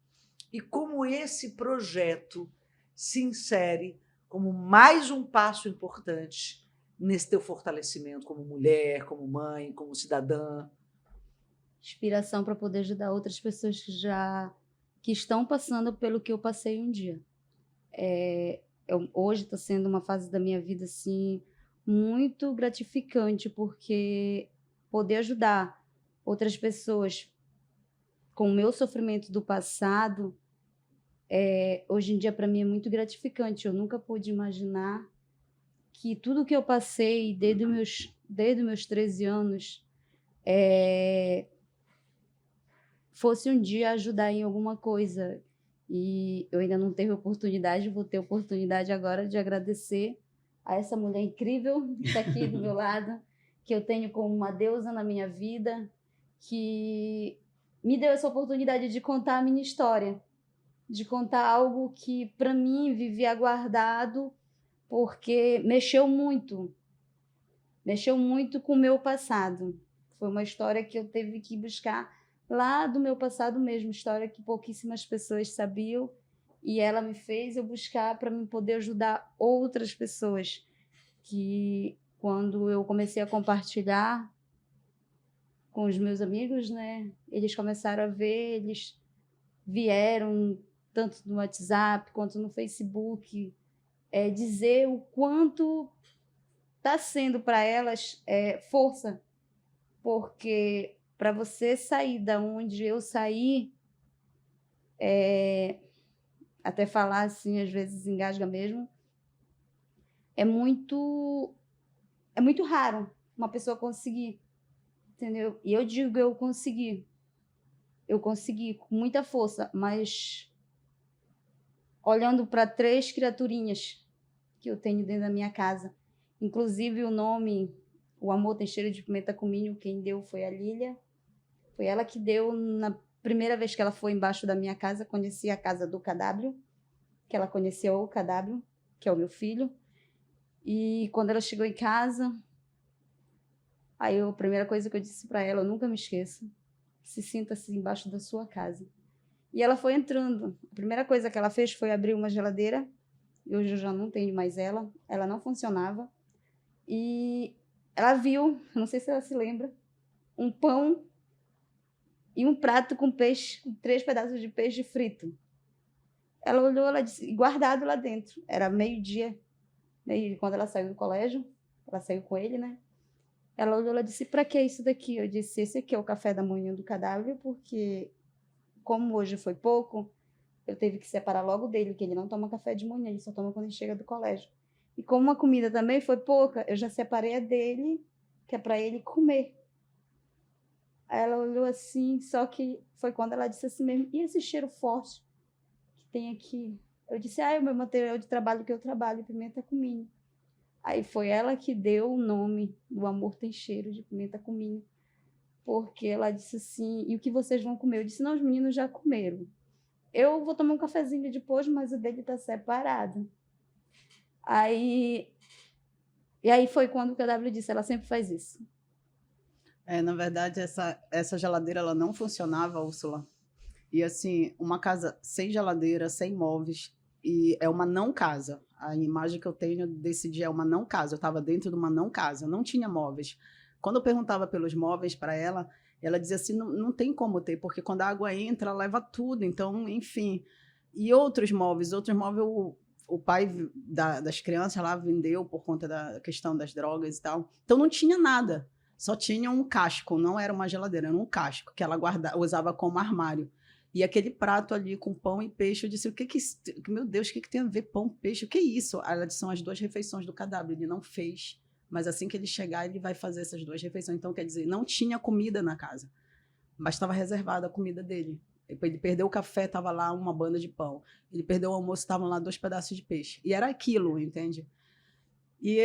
e como esse projeto se insere como mais um passo importante nesse teu fortalecimento como mulher, como mãe, como cidadã. Inspiração para poder ajudar outras pessoas que estão passando pelo que eu passei um dia. Hoje está sendo uma fase da minha vida assim, muito gratificante, porque poder ajudar outras pessoas com o meu sofrimento do passado, hoje em dia para mim é muito gratificante. Eu nunca pude imaginar que tudo que eu passei desde meus 13 anos fosse um dia ajudar em alguma coisa. E eu ainda não tive oportunidade, vou ter oportunidade agora de agradecer a essa mulher incrível que está aqui do meu lado, que eu tenho como uma deusa na minha vida, que me deu essa oportunidade de contar a minha história, de contar algo que, para mim, vivia guardado, porque mexeu muito com o meu passado. Foi uma história que eu tive que buscar lá do meu passado mesmo, história que pouquíssimas pessoas sabiam, e ela me fez eu buscar para me poder ajudar outras pessoas, que quando eu comecei a compartilhar com os meus amigos, né, eles começaram a ver, eles vieram tanto no WhatsApp quanto no Facebook, dizer o quanto está sendo para elas força, porque para você sair da onde eu saí, até falar assim, às vezes engasga mesmo, é muito raro uma pessoa conseguir, entendeu? E eu digo, eu consegui com muita força, mas olhando para 3 criaturinhas que eu tenho dentro da minha casa, inclusive o nome, o Amor Tem Cheiro de Pimenta Cominho, quem deu foi a Lília. Foi ela que deu na primeira vez que ela foi embaixo da minha casa. Conheci a casa do KW, que ela conheceu o KW, que é o meu filho. E quando ela chegou em casa, aí a primeira coisa que eu disse para ela, eu nunca me esqueço, se sinta-se embaixo da sua casa. E ela foi entrando. A primeira coisa que ela fez foi abrir uma geladeira. E hoje eu já não tenho mais ela. Ela não funcionava. E ela viu, não sei se ela se lembra, um pão e um prato com peixe, com 3 pedaços de peixe frito. Ela olhou, ela disse, guardado lá dentro. Era meio-dia, quando ela saiu do colégio, ela saiu com ele, né? Ela olhou, ela disse, para que isso daqui? Eu disse, esse aqui é o café da manhã do KW, porque como hoje foi pouco, eu teve que separar logo dele, que ele não toma café de manhã, ele só toma quando ele chega do colégio. E como a comida também foi pouca, eu já separei a dele, que é para ele comer. Aí ela olhou assim, só que foi quando ela disse assim mesmo, e esse cheiro forte que tem aqui? Eu disse, é o meu material de trabalho que eu trabalho, pimenta cominho. Aí foi ela que deu o nome do Amor Tem Cheiro de Pimenta Cominho, porque ela disse assim, e o que vocês vão comer? Eu disse, não, os meninos já comeram. Eu vou tomar um cafezinho depois, mas o dele está separado. E aí foi quando o KW disse, ela sempre faz isso. Na verdade, essa geladeira ela não funcionava, Úrsula. E assim, uma casa sem geladeira, sem móveis, e é uma não casa. A imagem que eu tenho desse dia é uma não casa. Eu estava dentro de uma não casa, não tinha móveis. Quando eu perguntava pelos móveis para ela, ela dizia assim, não tem como ter, porque quando a água entra, ela leva tudo. Então, enfim. E outros móveis o pai das crianças lá vendeu por conta da questão das drogas e tal. Então, não tinha nada. Só tinha um casco, não era uma geladeira, era um casco que ela usava como armário. E aquele prato ali com pão e peixe, eu disse, meu Deus, o que tem a ver pão, peixe? O que é isso? Ela disse, são as 2 refeições do KW, ele não fez, mas assim que ele chegar, ele vai fazer essas 2 refeições. Então, quer dizer, não tinha comida na casa, mas estava reservada a comida dele. Ele perdeu o café, estava lá uma banda de pão. Ele perdeu o almoço, estavam lá 2 pedaços de peixe. E era aquilo, entende? E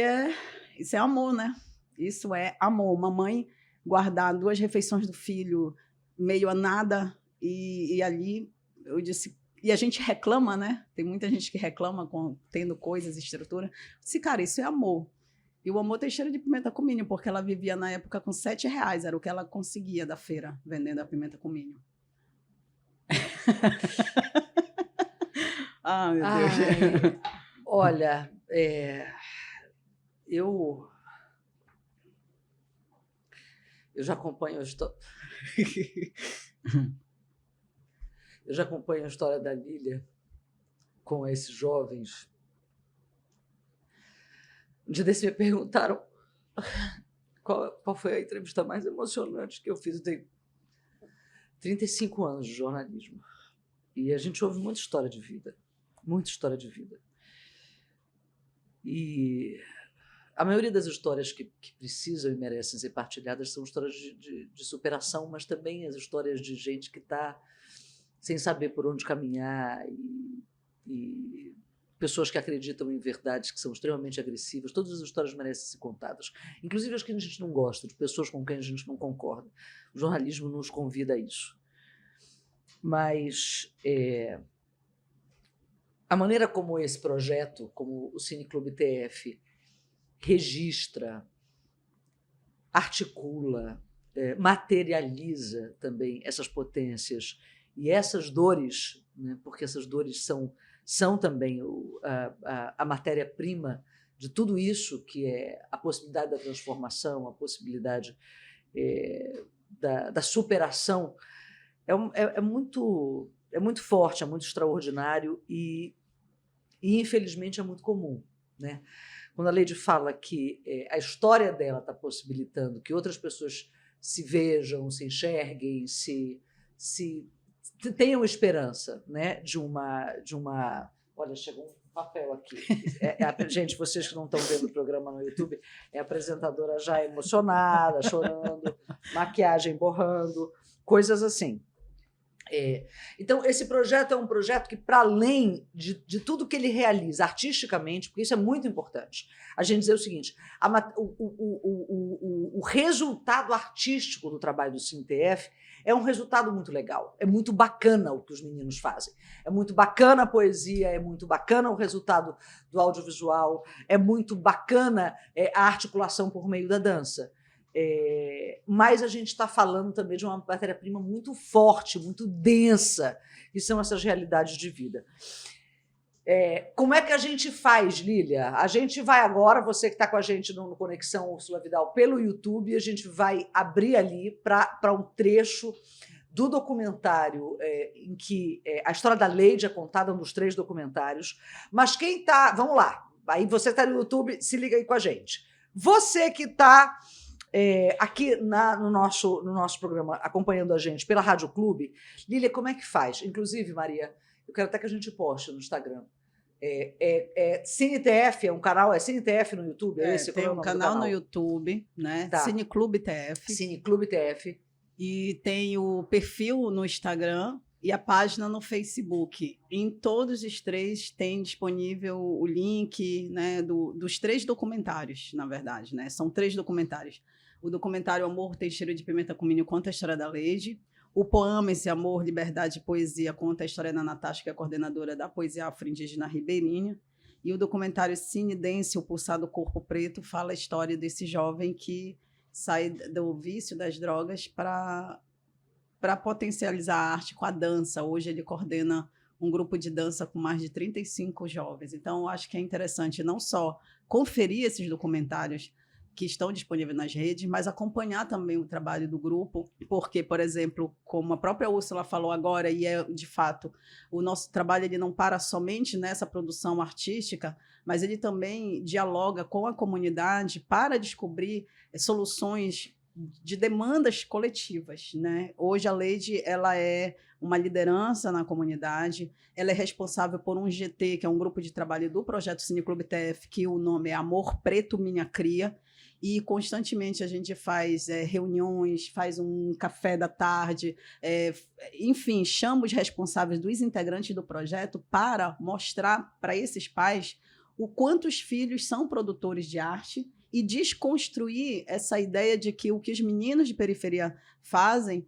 isso é amor, né? Isso é amor. Uma mãe guardar 2 refeições do filho, meio a nada, e ali eu disse. E a gente reclama, né? Tem muita gente que reclama tendo coisas, estrutura. Eu disse, cara, isso é amor. E o Amor Tem Cheiro de Pimenta Cominho, porque ela vivia na época com R$7, era o que ela conseguia da feira, vendendo a pimenta cominho. Ah, meu Deus. Olha, eu já acompanho a história. Eu já acompanho a história da Lília com esses jovens. Um dia desses me perguntaram qual foi a entrevista mais emocionante que eu fiz. Eu tenho 35 anos de jornalismo e a gente ouve muita história de vida, muita história de vida. E a maioria das histórias que precisam e merecem ser partilhadas são histórias de superação, mas também as histórias de gente que está sem saber por onde caminhar e pessoas que acreditam em verdades que são extremamente agressivas. Todas as histórias merecem ser contadas, inclusive as que a gente não gosta, de pessoas com quem a gente não concorda. O jornalismo nos convida a isso. Mas a maneira como esse projeto, como o Cineclube TF, registra, articula, materializa também essas potências e essas dores, né, porque essas dores são também a matéria-prima de tudo isso, que é a possibilidade da transformação, a possibilidade da superação, é muito forte, é muito extraordinário e infelizmente, é muito comum, né? Quando a Leide fala que a história dela está possibilitando que outras pessoas se vejam, se enxerguem, se tenham esperança, né, de uma... Olha, chegou um papel aqui. Gente, vocês que não estão vendo o programa no YouTube, é a apresentadora já emocionada, chorando, maquiagem borrando, coisas assim. Então, esse projeto é um projeto que, para além de tudo que ele realiza artisticamente, porque isso é muito importante, a gente dizer o seguinte, o resultado artístico do trabalho do CineTF é um resultado muito legal, é muito bacana o que os meninos fazem, é muito bacana a poesia, é muito bacana o resultado do audiovisual, é muito bacana a articulação por meio da dança. Mas a gente está falando também de uma matéria-prima muito forte, muito densa, que são essas realidades de vida. Como é que a gente faz, Lília? A gente vai agora, você que está com a gente no Conexão Úrsula Vidal pelo YouTube, a gente vai abrir ali para um trecho do documentário em que a história da Leide é contada, um dos 3 documentários. Mas quem está... Vamos lá, aí você está no YouTube, se liga aí com a gente. Você que está... aqui no nosso programa, acompanhando a gente pela Rádio Clube, Lília, como é que faz? Inclusive, Maria, eu quero até que a gente poste no Instagram. CineTF é um canal, é CineTF no YouTube? Tem um canal no YouTube, né? Tá. Cineclube TF. Cineclube TF. E tem o perfil no Instagram e a página no Facebook. Em todos os 3 tem disponível o link, né, dos 3 documentários, na verdade, né? São 3 documentários. O documentário Amor Tem Cheiro de Pimenta com Milho conta a história da Leide. O poema Esse Amor, Liberdade e Poesia conta a história da Natasha, que é a coordenadora da poesia afro-indígena ribeirinha. E o documentário Cine Dance, O Pulsado Corpo Preto, fala a história desse jovem que sai do vício das drogas para potencializar a arte com a dança. Hoje ele coordena um grupo de dança com mais de 35 jovens. Então, eu acho que é interessante não só conferir esses documentários que estão disponíveis nas redes, mas acompanhar também o trabalho do grupo, porque, por exemplo, como a própria Úrsula falou agora, e de fato, o nosso trabalho ele não para somente nessa produção artística, mas ele também dialoga com a comunidade para descobrir soluções de demandas coletivas, né? Hoje a Leide ela é uma liderança na comunidade, ela é responsável por um GT, que é um grupo de trabalho do projeto Cineclube TF, que o nome é Amor Preto Minha Cria, e constantemente a gente faz reuniões, faz um café da tarde, enfim, chama os responsáveis dos integrantes do projeto para mostrar para esses pais o quanto os filhos são produtores de arte e desconstruir essa ideia de que o que os meninos de periferia fazem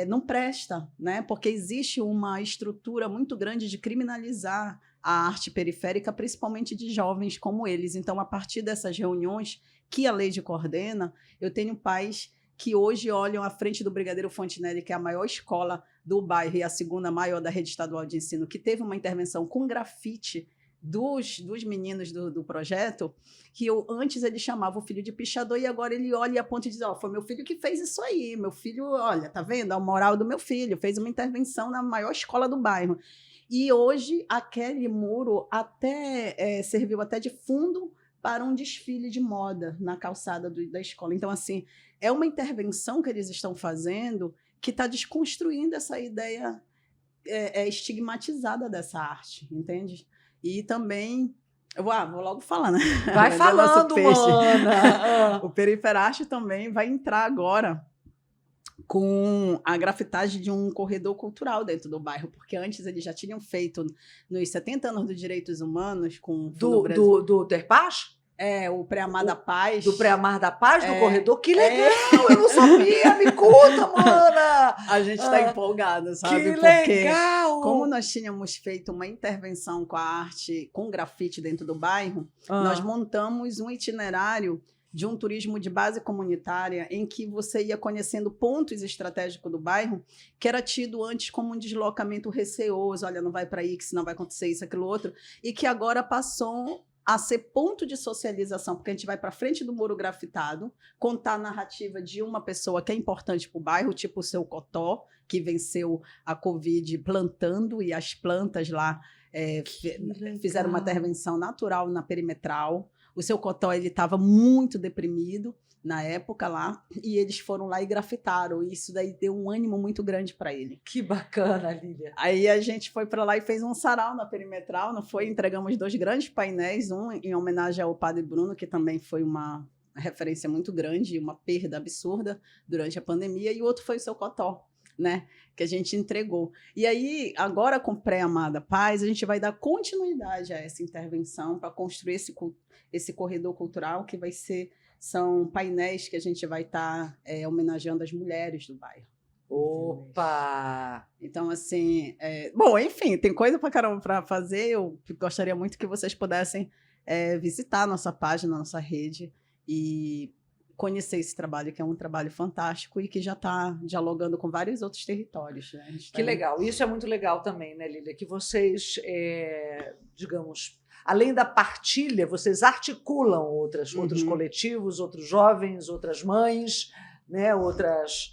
não presta, né? Porque existe uma estrutura muito grande de criminalizar a arte periférica, principalmente de jovens como eles. Então, a partir dessas reuniões que a Leide coordena, eu tenho pais que hoje olham à frente do Brigadeiro Fontinelli, que é a maior escola do bairro e a segunda maior da rede estadual de ensino, que teve uma intervenção com grafite dos meninos do projeto, que antes ele chamava o filho de pichador e agora ele olha e aponta e diz, foi meu filho que fez isso aí, meu filho, olha, tá vendo? A moral do meu filho, fez uma intervenção na maior escola do bairro. E hoje aquele muro até serviu até de fundo para um desfile de moda na calçada da escola. Então, assim, é uma intervenção que eles estão fazendo que está desconstruindo essa ideia estigmatizada dessa arte, entende? E também Vou logo falando. Vai Vender falando, nosso peixe. mana. O Periferaste também vai entrar agora com a grafitagem de um corredor cultural dentro do bairro, porque antes eles já tinham feito, nos 70 anos dos direitos humanos, com o Fundo Brasil, Do Terpaz? o Pré-Amar da Paz. Do Pré-Amar da Paz, do É, corredor? Que legal! Eu não sabia! Me conta, mana! A gente está empolgado, sabe? Que Porque legal! como nós tínhamos feito uma intervenção com a arte, com grafite dentro do bairro, nós montamos um itinerário de um turismo de base comunitária em que você ia conhecendo pontos estratégicos do bairro que era tido antes como um deslocamento receoso, olha, não vai para aí que senão vai acontecer isso, aquilo, outro, e que agora passou a ser ponto de socialização, porque a gente vai para frente do muro grafitado, contar a narrativa de uma pessoa que é importante para o bairro, tipo o seu Cotó, que venceu a Covid plantando, e as plantas lá fizeram uma intervenção natural na perimetral. O seu Cotó estava muito deprimido na época lá, e eles foram lá e grafitaram, e isso daí deu um ânimo muito grande para ele. Que bacana, Lília. Aí a gente foi para lá e fez um sarau na perimetral, não foi? Entregamos 2 grandes painéis, um em homenagem ao Padre Bruno, que também foi uma referência muito grande, uma perda absurda durante a pandemia, e o outro foi o seu Cotó, né, que a gente entregou. E aí, agora com Pré-Amar da Paz, a gente vai dar continuidade a essa intervenção para construir esse corredor cultural que vai ser... São painéis que a gente vai estar homenageando as mulheres do bairro. Opa! Então, assim... Bom, enfim, tem coisa para caramba para fazer. Eu gostaria muito que vocês pudessem visitar a nossa página, a nossa rede e conhecer esse trabalho, que é um trabalho fantástico e que já está dialogando com vários outros territórios. Né? Que legal. Isso é muito legal também, né, Lília? Que vocês, digamos... Além da partilha, vocês articulam outros coletivos, outros jovens, outras mães, né? outras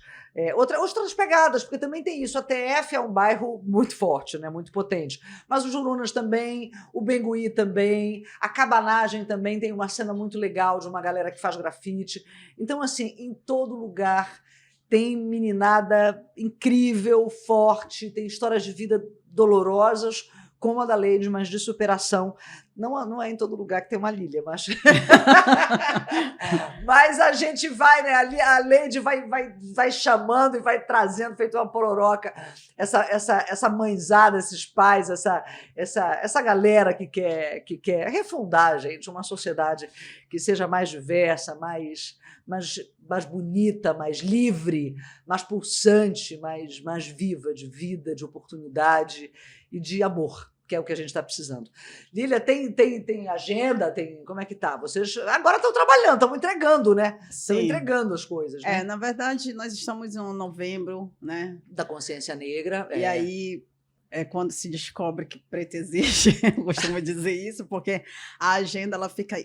pegadas, porque também tem isso. A TF é um bairro muito forte, né? Muito potente. Mas os Jurunas também, o Bengui também, a Cabanagem também tem uma cena muito legal de uma galera que faz grafite. Então, assim, em todo lugar tem meninada incrível, forte, tem histórias de vida dolorosas, como a da Leide, mas de superação. Não é em todo lugar que tem uma Lília, mas... mas a gente vai, né? A Leide vai chamando e vai trazendo, feito uma pororoca, essa mãezada, esses pais, essa galera que quer refundar, gente, uma sociedade que seja mais diversa, mais bonita, mais livre, mais pulsante, mais viva, de vida, de oportunidade e de amor, que é o que a gente está precisando. Lília, tem agenda? Como é que tá? Vocês agora estão trabalhando, estão entregando, né? Estão entregando as coisas, né? Na verdade, nós estamos em novembro, né? Da consciência negra. E aí é quando se descobre que preto existe, eu costumo dizer isso, porque a agenda ela fica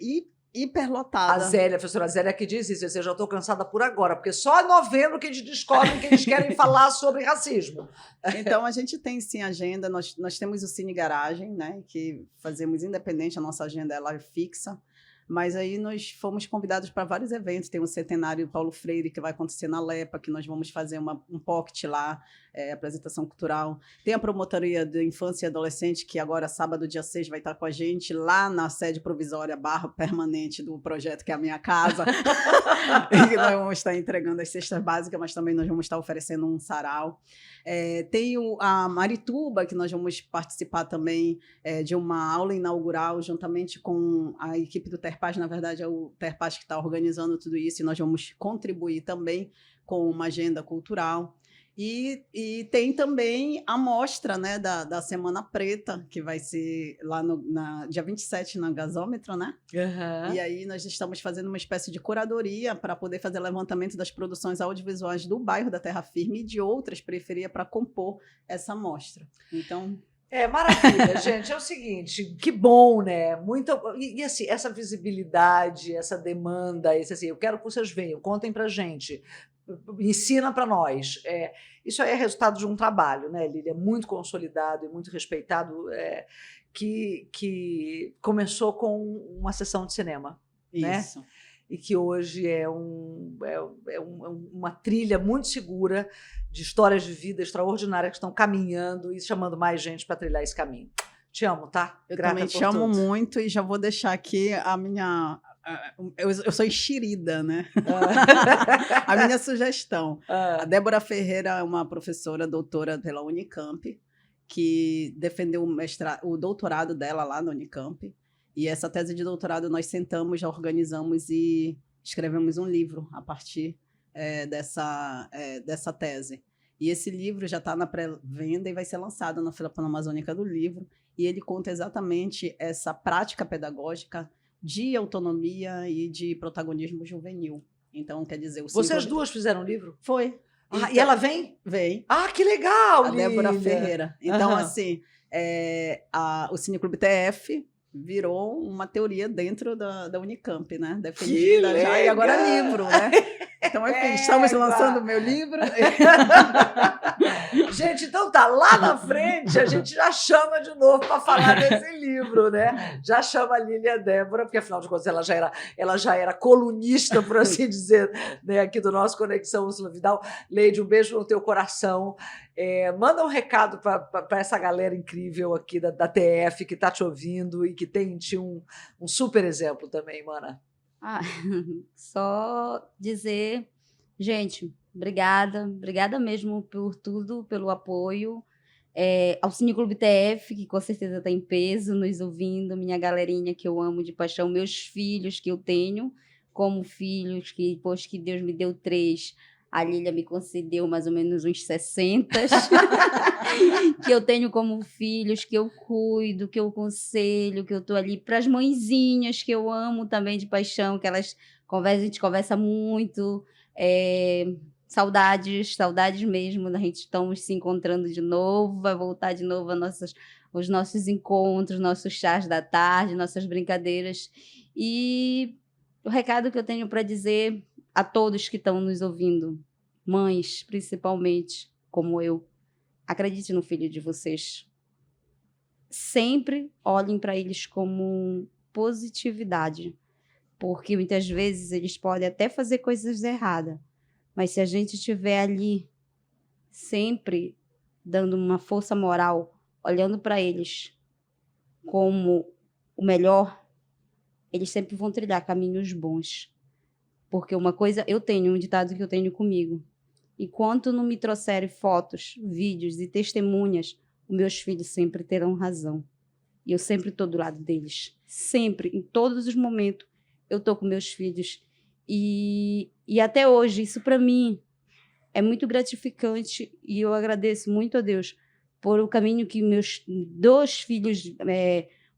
hiperlotada. A professora Zélia que diz isso, eu já estou cansada por agora, porque só em novembro que eles descobrem que eles querem falar sobre racismo. Então, a gente tem sim agenda, nós temos o Cine Garagem, né, que fazemos independente, a nossa agenda ela é fixa, mas aí nós fomos convidados para vários eventos, tem o Centenário Paulo Freire, que vai acontecer na Lepa, que nós vamos fazer um pocket lá, apresentação cultural. Tem a Promotoria de Infância e Adolescente, que agora, sábado, dia 6, vai estar com a gente lá na sede provisória / permanente do projeto, que é a minha casa. E nós vamos estar entregando as cestas básicas, mas também nós vamos estar oferecendo um sarau. Tem a Marituba, que nós vamos participar também de uma aula inaugural, juntamente com a equipe do Terpaz. Na verdade, é o Terpaz que está organizando tudo isso, e nós vamos contribuir também com uma agenda cultural. E tem também a mostra, né, da Semana Preta, que vai ser lá dia 27, na Gasômetro, né? Uhum. E aí nós estamos fazendo uma espécie de curadoria para poder fazer levantamento das produções audiovisuais do bairro da Terra Firme e de outras periferias para compor essa mostra. Então... maravilha, gente. É o seguinte, que bom, né? E assim, essa visibilidade, essa demanda, assim, eu quero que vocês venham, contem pra gente, ensina para nós. Isso aí é resultado de um trabalho, né, Lília? Muito consolidado e muito respeitado, que começou com uma sessão de cinema. Isso. Né? E que hoje é uma trilha muito segura de histórias de vida extraordinárias que estão caminhando e chamando mais gente para trilhar esse caminho. Te amo, tá? Eu Grata também te por amo tudo. muito e já vou deixar aqui a minha... Eu sou enxerida, né? A minha sugestão. A Débora Ferreira é uma professora doutora pela Unicamp, que defendeu o doutorado dela lá na Unicamp. E essa tese de doutorado nós sentamos, já organizamos e escrevemos um livro a partir dessa tese. E esse livro já está na pré-venda e vai ser lançado na Feira Panamazônica do Livro. E ele conta exatamente essa prática pedagógica de autonomia e de protagonismo juvenil. Então, quer dizer... Vocês duas fizeram um livro? Foi. Ah, e ela vem? Vem. Ah, que legal, A Débora Lília. Ferreira. Então, Aham. assim, o Cineclube TF virou uma teoria dentro da Unicamp, né? Defendida já, e agora legal! livro, né? Então, enfim, estamos lançando o meu livro. Gente, então tá, lá na frente a gente já chama de novo para falar desse livro, né? Já chama a Lília Débora, porque afinal de contas ela já era colunista, por assim dizer, né, aqui do nosso Conexão Úrsula Vidal. Leide, um beijo no teu coração. Manda um recado para essa galera incrível aqui da TF que está te ouvindo e que tem em ti um super exemplo também, mana. Só dizer, gente, obrigada mesmo por tudo, pelo apoio, ao Cineclube TF, que com certeza está em peso, nos ouvindo, minha galerinha que eu amo de paixão, meus filhos que eu tenho como filhos, que depois que Deus me deu 3, a Lília me concedeu mais ou menos uns 60, que eu tenho como filhos, que eu cuido, que eu aconselho, que eu estou ali para as mãezinhas, que eu amo também de paixão, que elas conversam, a gente conversa muito, saudades mesmo, a gente estamos se encontrando de novo, vai voltar de novo os nossos encontros, nossos chás da tarde, nossas brincadeiras. E o recado que eu tenho para dizer a todos que estão nos ouvindo, mães principalmente, como eu, acredite no filho de vocês. Sempre olhem para eles como positividade, porque muitas vezes eles podem até fazer coisas erradas, mas se a gente estiver ali sempre dando uma força moral, olhando para eles como o melhor, eles sempre vão trilhar caminhos bons. Porque uma coisa, eu tenho um ditado que eu tenho comigo. Enquanto não me trouxerem fotos, vídeos e testemunhas, os meus filhos sempre terão razão. E eu sempre estou do lado deles. Sempre, em todos os momentos, eu estou com meus filhos. E até hoje, isso para mim é muito gratificante e eu agradeço muito a Deus por o caminho que meus 2 filhos,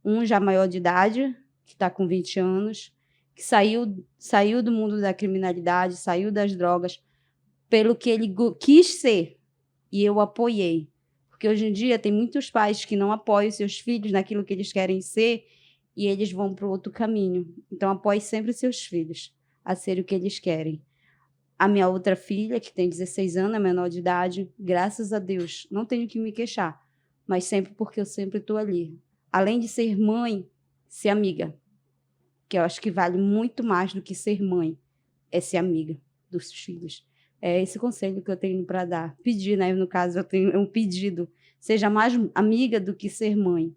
um já maior de idade, que está com 20 anos, que saiu do mundo da criminalidade, saiu das drogas, pelo que ele quis ser, e eu apoiei. Porque hoje em dia tem muitos pais que não apoiam seus filhos naquilo que eles querem ser, e eles vão para o outro caminho. Então, apoie sempre seus filhos a ser o que eles querem. A minha outra filha, que tem 16 anos, é menor de idade, graças a Deus, não tenho que me queixar, mas sempre porque eu sempre estou ali. Além de ser mãe, ser amiga, que eu acho que vale muito mais do que ser mãe, é ser amiga dos filhos. É esse conselho que eu tenho para dar. Pedir, né? No caso, eu tenho um pedido. Seja mais amiga do que ser mãe.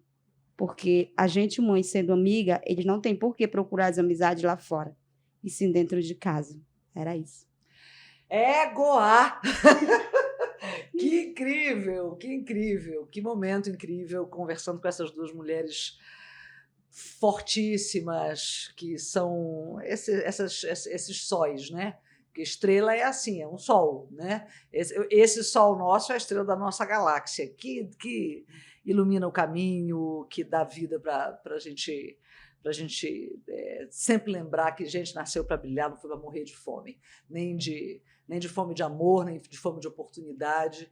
Porque a gente, mãe, sendo amiga, eles não têm por que procurar as amizades lá fora. E sim dentro de casa. Era isso. Goá! Que incrível, que incrível, que momento incrível conversando com essas 2 mulheres fortíssimas, que são esses sóis, né? Porque estrela é assim, é um sol, né? Esse sol nosso é a estrela da nossa galáxia, que ilumina o caminho, que dá vida para a gente sempre lembrar que a gente nasceu para brilhar, não foi para morrer de fome, nem de fome de amor, nem de fome de oportunidade,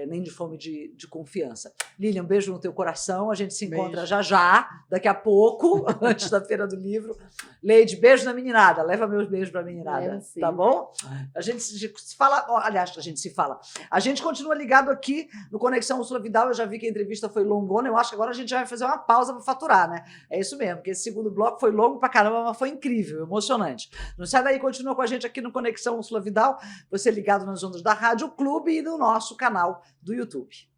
nem de fome de confiança. Lília, um beijo no teu coração, a gente se encontra já, daqui a pouco, antes da Feira do Livro. Leide, beijo na meninada, leva meus beijos para a meninada, tá bom? A gente se fala, aliás, a gente continua ligado aqui no Conexão Úrsula Vidal, eu já vi que a entrevista foi longona, eu acho que agora a gente já vai fazer uma pausa para faturar, né? É isso mesmo, porque esse segundo bloco foi longo pra caramba, mas foi incrível, emocionante. Não sai daí, continua com a gente aqui no Conexão Úrsula Vidal, você ligado nas ondas da Rádio Clube e no nosso canal do YouTube.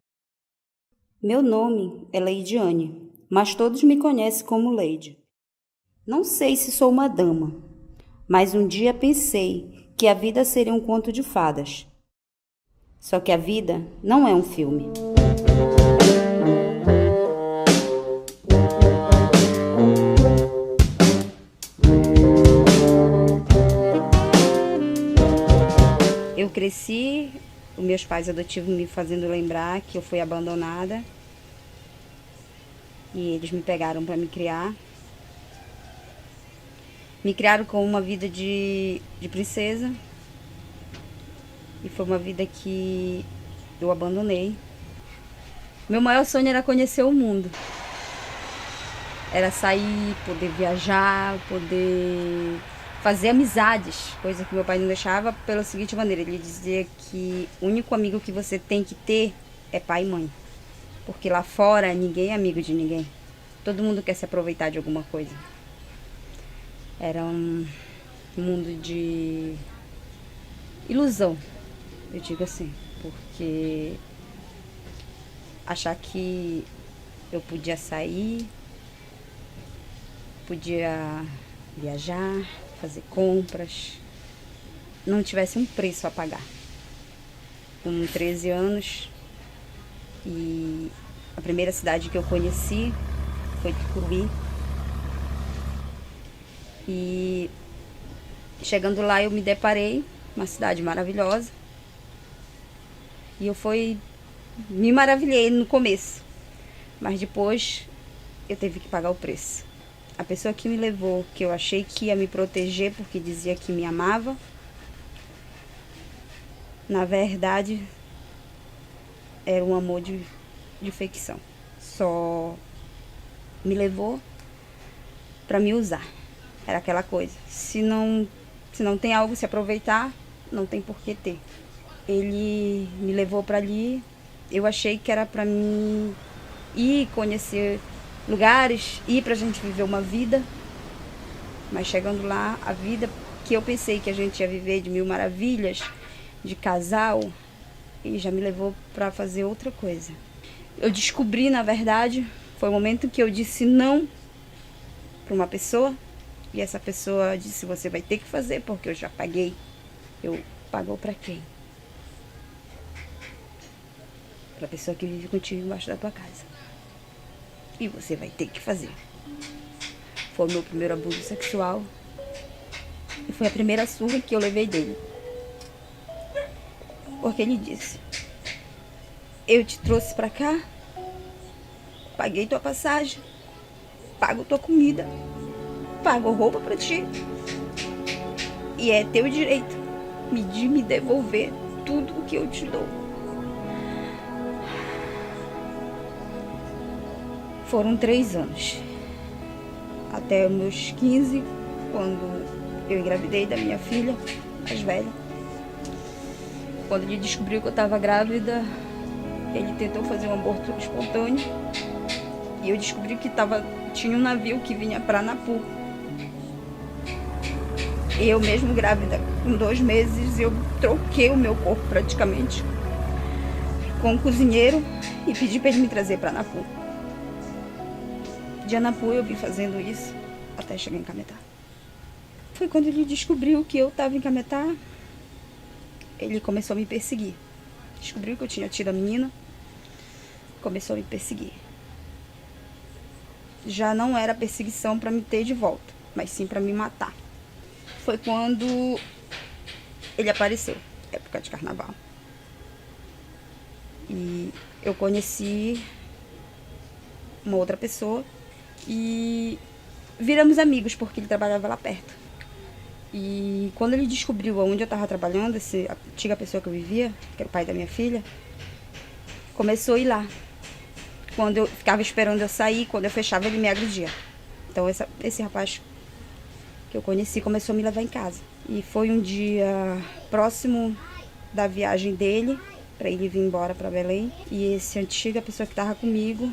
Meu nome é Leidiane, mas todos me conhecem como Leide. Não sei se sou uma dama, mas um dia pensei que a vida seria um conto de fadas. Só que a vida não é um filme. Eu cresci, os meus pais adotivos me fazendo lembrar que eu fui abandonada. E eles me pegaram para me criar. Me criaram com uma vida de princesa. E foi uma vida que eu abandonei. Meu maior sonho era conhecer o mundo. Era sair, poder viajar, poder fazer amizades, coisa que meu pai não deixava pela seguinte maneira. Ele dizia que o único amigo que você tem que ter é pai e mãe. Porque lá fora ninguém é amigo de ninguém. Todo mundo quer se aproveitar de alguma coisa. Era um mundo de ilusão, eu digo assim. Porque achar que eu podia sair, podia viajar, fazer compras, não tivesse um preço a pagar. Com 13 anos, e a primeira cidade que eu conheci foi Tucuruí. E chegando lá eu me deparei, uma cidade maravilhosa. E eu me maravilhei no começo, mas depois eu tive que pagar o preço. A pessoa que me levou, que eu achei que ia me proteger porque dizia que me amava, na verdade era um amor de ficção. Só me levou para me usar. Era aquela coisa. Se não tem algo se aproveitar, não tem por que ter. Ele me levou para ali. Eu achei que era para mim ir conhecer lugares, ir pra gente viver uma vida. Mas chegando lá, a vida que eu pensei que a gente ia viver de mil maravilhas, de casal, ele já me levou para fazer outra coisa. Eu descobri, na verdade, foi o momento que eu disse não para uma pessoa, e essa pessoa disse: você vai ter que fazer porque eu já paguei. Eu pagou para quem? Para a pessoa que vive contigo embaixo da tua casa. E você vai ter que fazer. Foi o meu primeiro abuso sexual. E foi a primeira surra que eu levei dele. Porque ele disse: eu te trouxe pra cá, paguei tua passagem, pago tua comida, pago roupa pra ti. E é teu direito de me devolver tudo o que eu te dou. Foram 3 anos. Até os meus 15, quando eu engravidei da minha filha mais velha. Quando ele descobriu que eu estava grávida, ele tentou fazer um aborto espontâneo. E eu descobri que tinha um navio que vinha para Anapu. E eu mesmo grávida, com 2 meses, eu troquei o meu corpo praticamente com o cozinheiro e pedi para ele me trazer para Anapu. De Anapu eu vim fazendo isso até chegar em Cametá. Foi quando ele descobriu que eu estava em Cametá, ele começou a me perseguir. Descobriu que eu tinha tido a menina, começou a me perseguir. Já não era perseguição para me ter de volta, mas sim para me matar. Foi quando ele apareceu, época de carnaval. E eu conheci uma outra pessoa e viramos amigos porque ele trabalhava lá perto. E quando ele descobriu onde eu estava trabalhando, essa antiga pessoa que eu vivia, que era o pai da minha filha, começou a ir lá. Quando eu ficava esperando eu sair, quando eu fechava, ele me agredia. Então esse rapaz que eu conheci começou a me levar em casa. E foi um dia próximo da viagem dele, para ele vir embora para Belém. E essa antiga pessoa que estava comigo,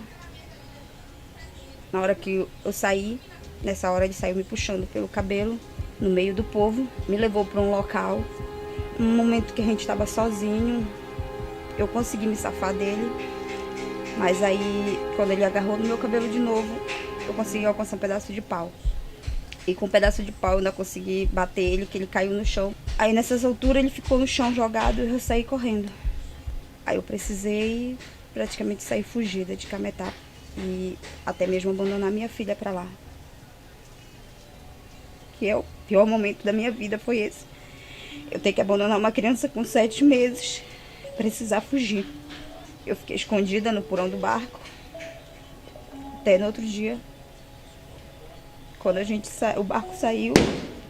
na hora que eu saí, nessa hora ele saiu me puxando pelo cabelo, no meio do povo, me levou para um local. No momento que a gente estava sozinho, eu consegui me safar dele. Mas aí, quando ele agarrou no meu cabelo de novo, eu consegui alcançar um pedaço de pau. E com um pedaço de pau eu ainda consegui bater ele, que ele caiu no chão. Aí nessas alturas ele ficou no chão jogado e eu saí correndo. Aí eu precisei praticamente sair fugida de Cametá e até mesmo abandonar minha filha para lá. Que é o pior momento da minha vida, foi esse. Eu ter que abandonar uma criança com 7 meses, precisar fugir. Eu fiquei escondida no porão do barco, até no outro dia. Quando o barco saiu,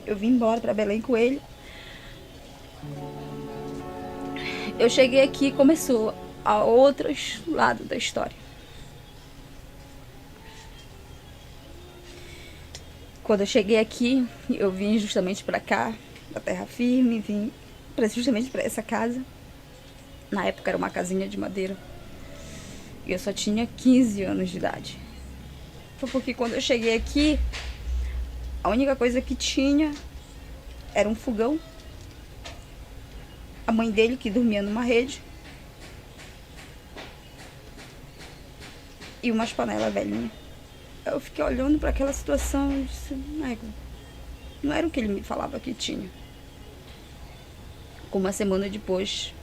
eu vim embora para Belém com ele. Eu cheguei aqui e começou a outros lados da história. Quando eu cheguei aqui, eu vim justamente para cá, da terra firme, vim justamente para essa casa. Na época era uma casinha de madeira. E eu só tinha 15 anos de idade. Foi porque quando eu cheguei aqui, a única coisa que tinha era um fogão. A mãe dele que dormia numa rede. E umas panelas velhinhas. Eu fiquei olhando para aquela situação e disse, não era o que ele me falava que tinha. Com uma semana depois,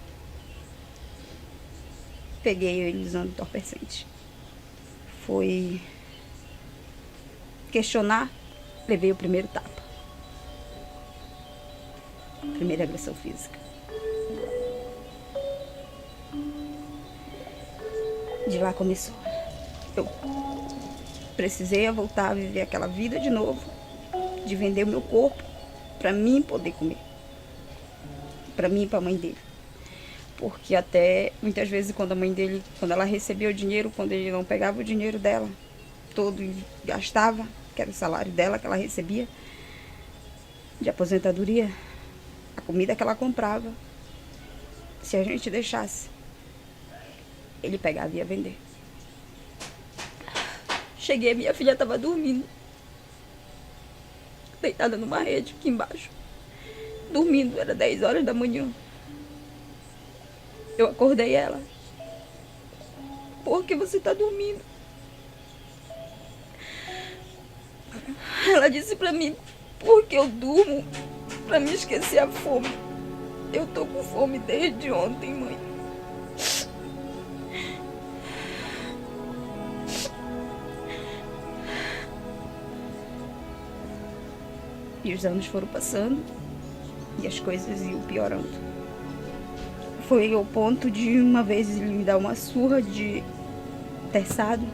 peguei ele usando entorpecente. Foi questionar, levei o primeiro tapa. Primeira agressão física. De lá começou. Eu precisei voltar a viver aquela vida de novo, de vender o meu corpo para mim poder comer. Para mim e para a mãe dele. Porque até muitas vezes quando a mãe dele, quando ela recebia o dinheiro, quando ele não pegava o dinheiro dela todo e gastava, que era o salário dela que ela recebia de aposentadoria, a comida que ela comprava, se a gente deixasse, ele pegava e ia vender. Cheguei, minha filha estava dormindo, deitada numa rede aqui embaixo, dormindo, era 10 horas da manhã. Eu acordei ela. Por que você está dormindo? Ela disse pra mim, porque eu durmo pra me esquecer a fome. Eu tô com fome desde ontem, mãe. E os anos foram passando e as coisas iam piorando. Foi ao ponto de uma vez ele me dar uma surra de terçado,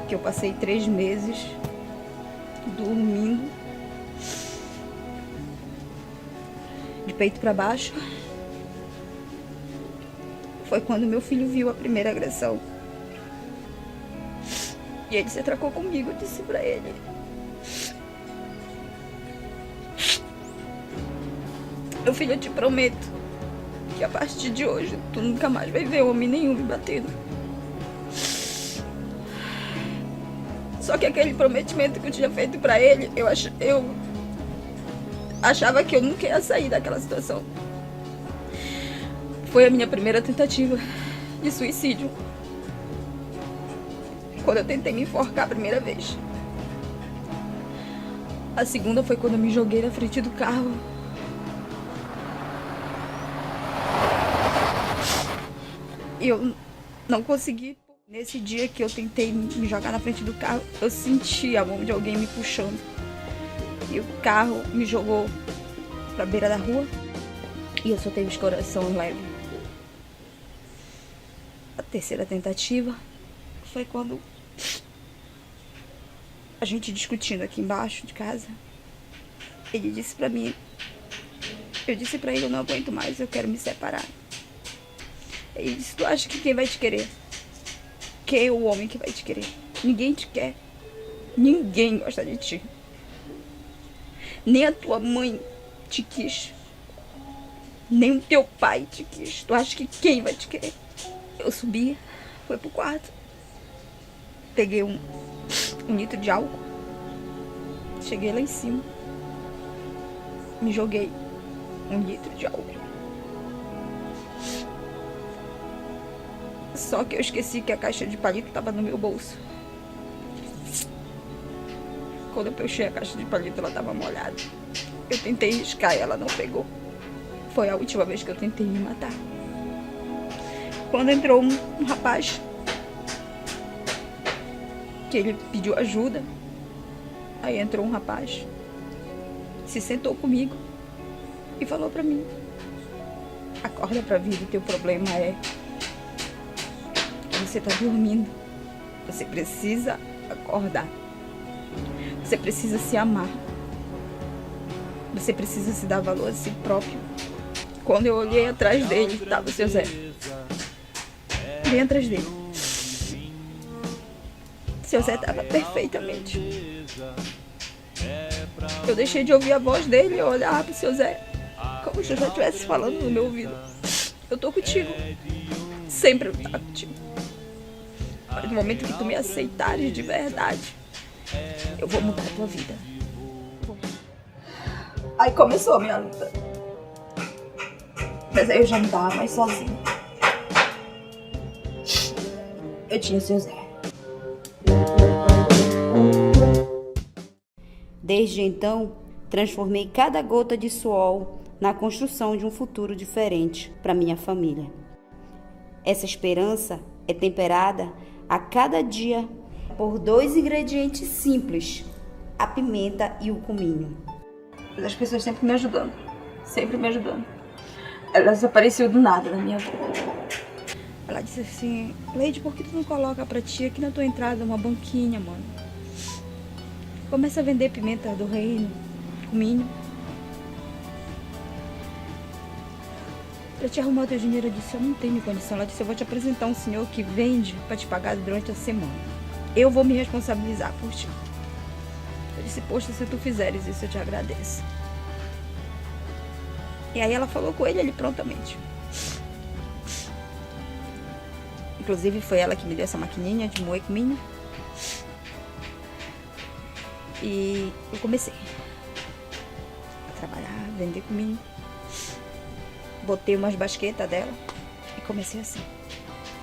que eu passei 3 meses dormindo de peito para baixo. Foi quando meu filho viu a primeira agressão. E ele se atracou comigo, eu disse pra ele: meu filho, eu te prometo que a partir de hoje tu nunca mais vai ver homem nenhum me batendo. Só que aquele prometimento que eu tinha feito pra ele, eu achava que eu nunca ia sair daquela situação. Foi a minha primeira tentativa de suicídio. Quando eu tentei me enforcar a primeira vez. A segunda foi quando eu me joguei na frente do carro. E eu não consegui. Nesse dia que eu tentei me jogar na frente do carro, eu senti a mão de alguém me puxando. E o carro me jogou pra beira da rua. E eu soltei o coração leve. A terceira tentativa foi quando a gente discutindo aqui embaixo de casa. Ele disse pra mim, eu disse pra ele, eu não aguento mais, eu quero me separar. Ele disse, tu acha que quem vai te querer? Quem é o homem que vai te querer? Ninguém te quer. Ninguém gosta de ti. Nem a tua mãe te quis. Nem o teu pai te quis. Tu acha que quem vai te querer? Eu subi, fui pro quarto. Peguei um litro de álcool. Cheguei lá em cima. Me joguei 1 litro de álcool. Só que eu esqueci que a caixa de palito estava no meu bolso. Quando eu puxei a caixa de palito, ela estava molhada. Eu tentei riscar e ela não pegou. Foi a última vez que eu tentei me matar. Quando entrou um rapaz, que ele pediu ajuda, aí entrou um rapaz, se sentou comigo e falou pra mim: acorda pra vida, o teu problema é que você tá dormindo. Você precisa acordar. Você precisa se amar. Você precisa se dar valor a si próprio. Quando eu olhei atrás dele, estava o seu Zé. Bem atrás dele. Seu Zé estava perfeitamente. Eu deixei de ouvir a voz dele e olhar para o seu Zé como se eu já estivesse falando no meu ouvido: eu tô contigo. Sempre eu estou contigo. Mas no momento que tu me aceitares de verdade, eu vou mudar a tua vida. Aí começou a minha luta. Mas aí eu já não estava mais sozinha. Eu tinha seu Zé. Desde então, transformei cada gota de suor na construção de um futuro diferente para minha família. Essa esperança é temperada a cada dia por 2 ingredientes simples: a pimenta e o cominho. As pessoas sempre me ajudando. Sempre me ajudando. Ela desapareceu do nada na minha vida. Ela disse assim: Leide, por que tu não coloca pra ti aqui na tua entrada uma banquinha, mano? Começa a vender pimenta do reino, cominho. Pra te arrumar o teu dinheiro, eu disse: eu não tenho condição. Ela disse: eu vou te apresentar um senhor que vende pra te pagar durante a semana. Eu vou me responsabilizar por ti. Eu disse: poxa, se tu fizeres isso, eu te agradeço. E aí ela falou com ele prontamente. Inclusive foi ela que me deu essa maquininha de moer cominho. E eu comecei a trabalhar, vender cominho. Botei umas basquetas dela e comecei assim,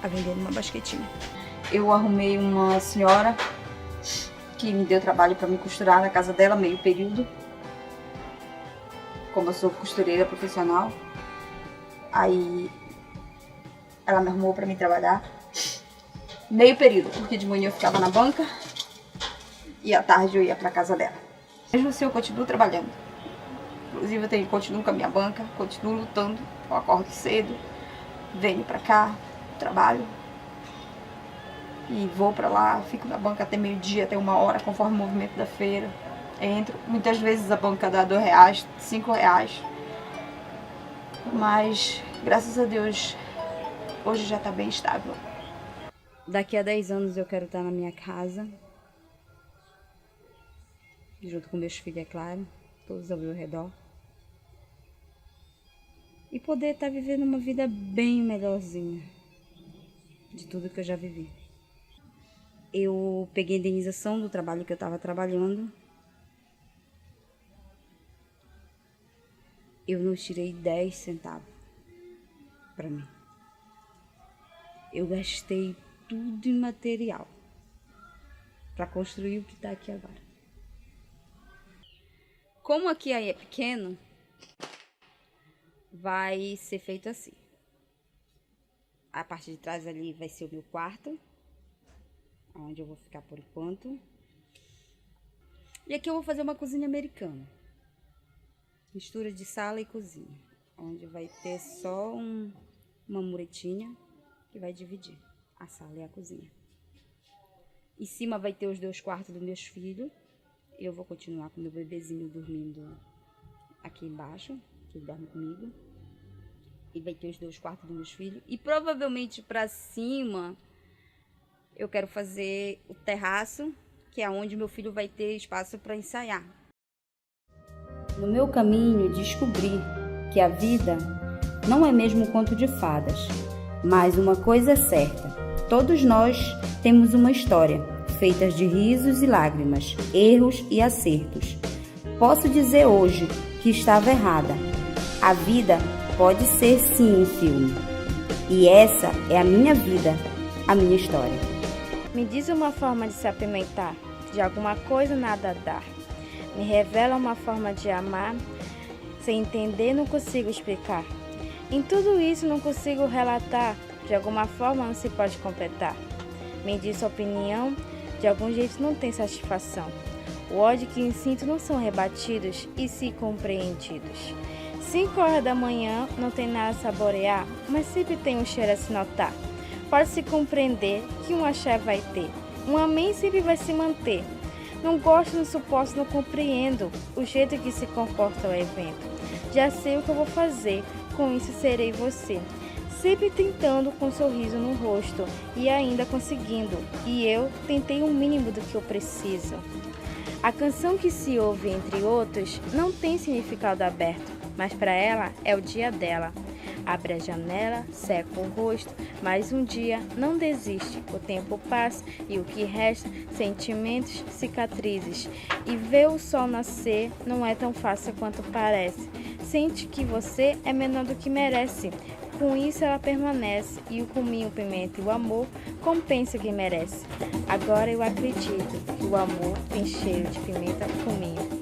a vender numa basquetinha. Eu arrumei uma senhora que me deu trabalho para me costurar na casa dela, meio período. Como eu sou costureira profissional, aí ela me arrumou para me trabalhar meio período, porque de manhã eu ficava na banca e à tarde eu ia para casa dela. Mesmo assim eu continuo trabalhando. Inclusive eu continuo com a minha banca, continuo lutando. Eu acordo cedo, venho para cá, trabalho e vou para lá, fico na banca até meio-dia, até 1h, conforme o movimento da feira. Entro, muitas vezes a banca dá R$2, R$5, mas graças a Deus hoje já está bem estável. Daqui a 10 anos eu quero estar na minha casa, junto com meus filhos, é claro, todos ao meu redor, e poder estar vivendo uma vida bem melhorzinha de tudo que eu já vivi. Eu peguei a indenização do trabalho que eu estava trabalhando. Eu não tirei 10 centavos para mim. Eu gastei tudo em material para construir o que está aqui agora. Como aqui aí é pequeno, vai ser feito assim. A parte de trás ali vai ser o meu quarto, onde eu vou ficar por enquanto. E aqui eu vou fazer uma cozinha americana. Mistura de sala e cozinha, onde vai ter só uma muretinha que vai dividir a sala e a cozinha. Em cima vai ter os 2 quartos dos meus filhos. Eu vou continuar com meu bebezinho dormindo aqui embaixo, que ele dorme comigo. E vai ter os 2 quartos dos meus filhos. E provavelmente para cima eu quero fazer o terraço, que é onde meu filho vai ter espaço para ensaiar. No meu caminho, descobri que a vida não é mesmo um conto de fadas, mas uma coisa é certa: todos nós temos uma história, feita de risos e lágrimas, erros e acertos. Posso dizer hoje que estava errada. A vida pode ser sim um filme. E essa é a minha vida, a minha história. Me diz uma forma de se apimentar, de alguma coisa nada a dar. Me revela uma forma de amar, sem entender não consigo explicar. Em tudo isso não consigo relatar, de alguma forma não se pode completar. Me diz sua opinião, de algum jeito não tem satisfação. O ódio que sinto não são rebatidos e sim compreendidos. 5 horas da manhã não tem nada a saborear, mas sempre tem um cheiro a se notar. Pode-se compreender que um axé vai ter, um amém sempre vai se manter. Não gosto, não suporto, não compreendo o jeito que se comporta o evento. Já sei o que eu vou fazer, com isso serei você. Sempre tentando com um sorriso no rosto e ainda conseguindo. E eu tentei o mínimo do que eu preciso. A canção que se ouve entre outros não tem significado aberto, mas para ela é o dia dela. Abre a janela, seca o rosto, mas um dia não desiste. O tempo passa e o que resta, sentimentos, cicatrizes. E ver o sol nascer não é tão fácil quanto parece. Sente que você é menor do que merece. Com isso ela permanece e o cominho, o pimenta e o amor compensa quem merece. Agora eu acredito que o amor tem cheiro de pimenta e cominho.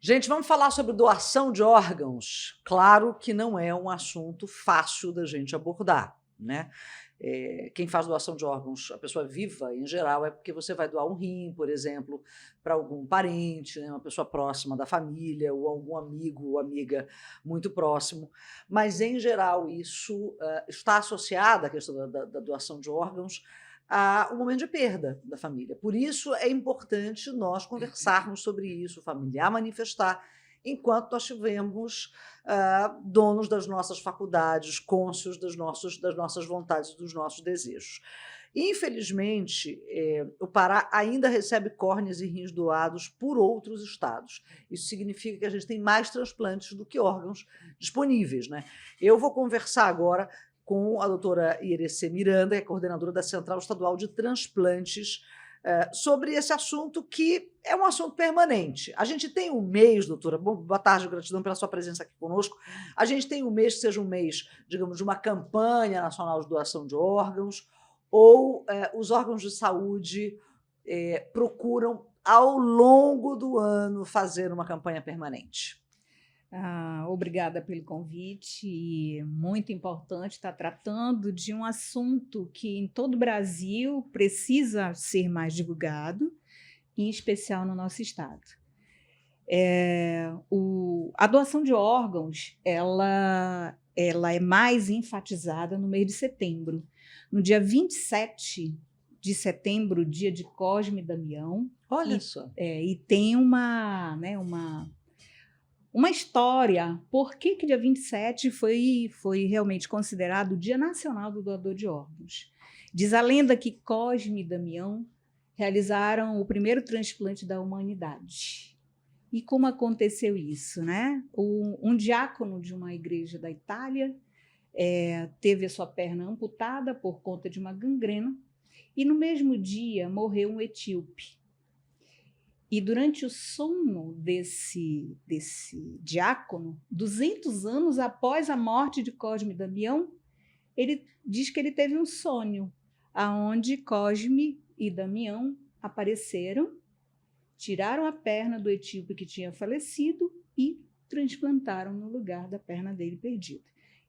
Gente, vamos falar sobre doação de órgãos. Claro que não é um assunto fácil da gente abordar, né? Quem faz doação de órgãos, a pessoa viva em geral, é porque você vai doar um rim, por exemplo, para algum parente, né, uma pessoa próxima da família, ou algum amigo ou amiga muito próximo. Mas, em geral, isso está associado à questão da doação de órgãos a um momento de perda da família. Por isso, é importante nós conversarmos sobre isso, o familiar manifestar, enquanto nós estivermos donos das nossas faculdades, cônscios das nossas vontades e dos nossos desejos. Infelizmente, o Pará ainda recebe córneas e rins doados por outros estados. Isso significa que a gente tem mais transplantes do que órgãos disponíveis, né? Eu vou conversar agora com a doutora Irecê Miranda, que é coordenadora da Central Estadual de Transplantes, sobre esse assunto, que é um assunto permanente. A gente tem um mês, doutora, boa tarde, gratidão pela sua presença aqui conosco, a gente tem um mês que seja um mês, digamos, de uma campanha nacional de doação de órgãos, ou os órgãos de saúde procuram, ao longo do ano, fazer uma campanha permanente? Obrigada pelo convite, e muito importante estar tratando de um assunto que em todo o Brasil precisa ser mais divulgado, em especial no nosso estado. A doação de órgãos, ela é mais enfatizada no mês de setembro. No dia 27 de setembro, dia de Cosme e Damião. Olha só. E tem uma história, por que dia 27 foi realmente considerado o Dia Nacional do Doador de Órgãos. Diz a lenda que Cosme e Damião realizaram o primeiro transplante da humanidade. E como aconteceu isso, né? Um diácono de uma igreja da Itália teve a sua perna amputada por conta de uma gangrena, e no mesmo dia morreu um etíope. E durante o sono desse diácono, 200 anos após a morte de Cosme e Damião, ele diz que ele teve um sonho, aonde Cosme e Damião apareceram, tiraram a perna do etíope que tinha falecido e transplantaram no lugar da perna dele perdida.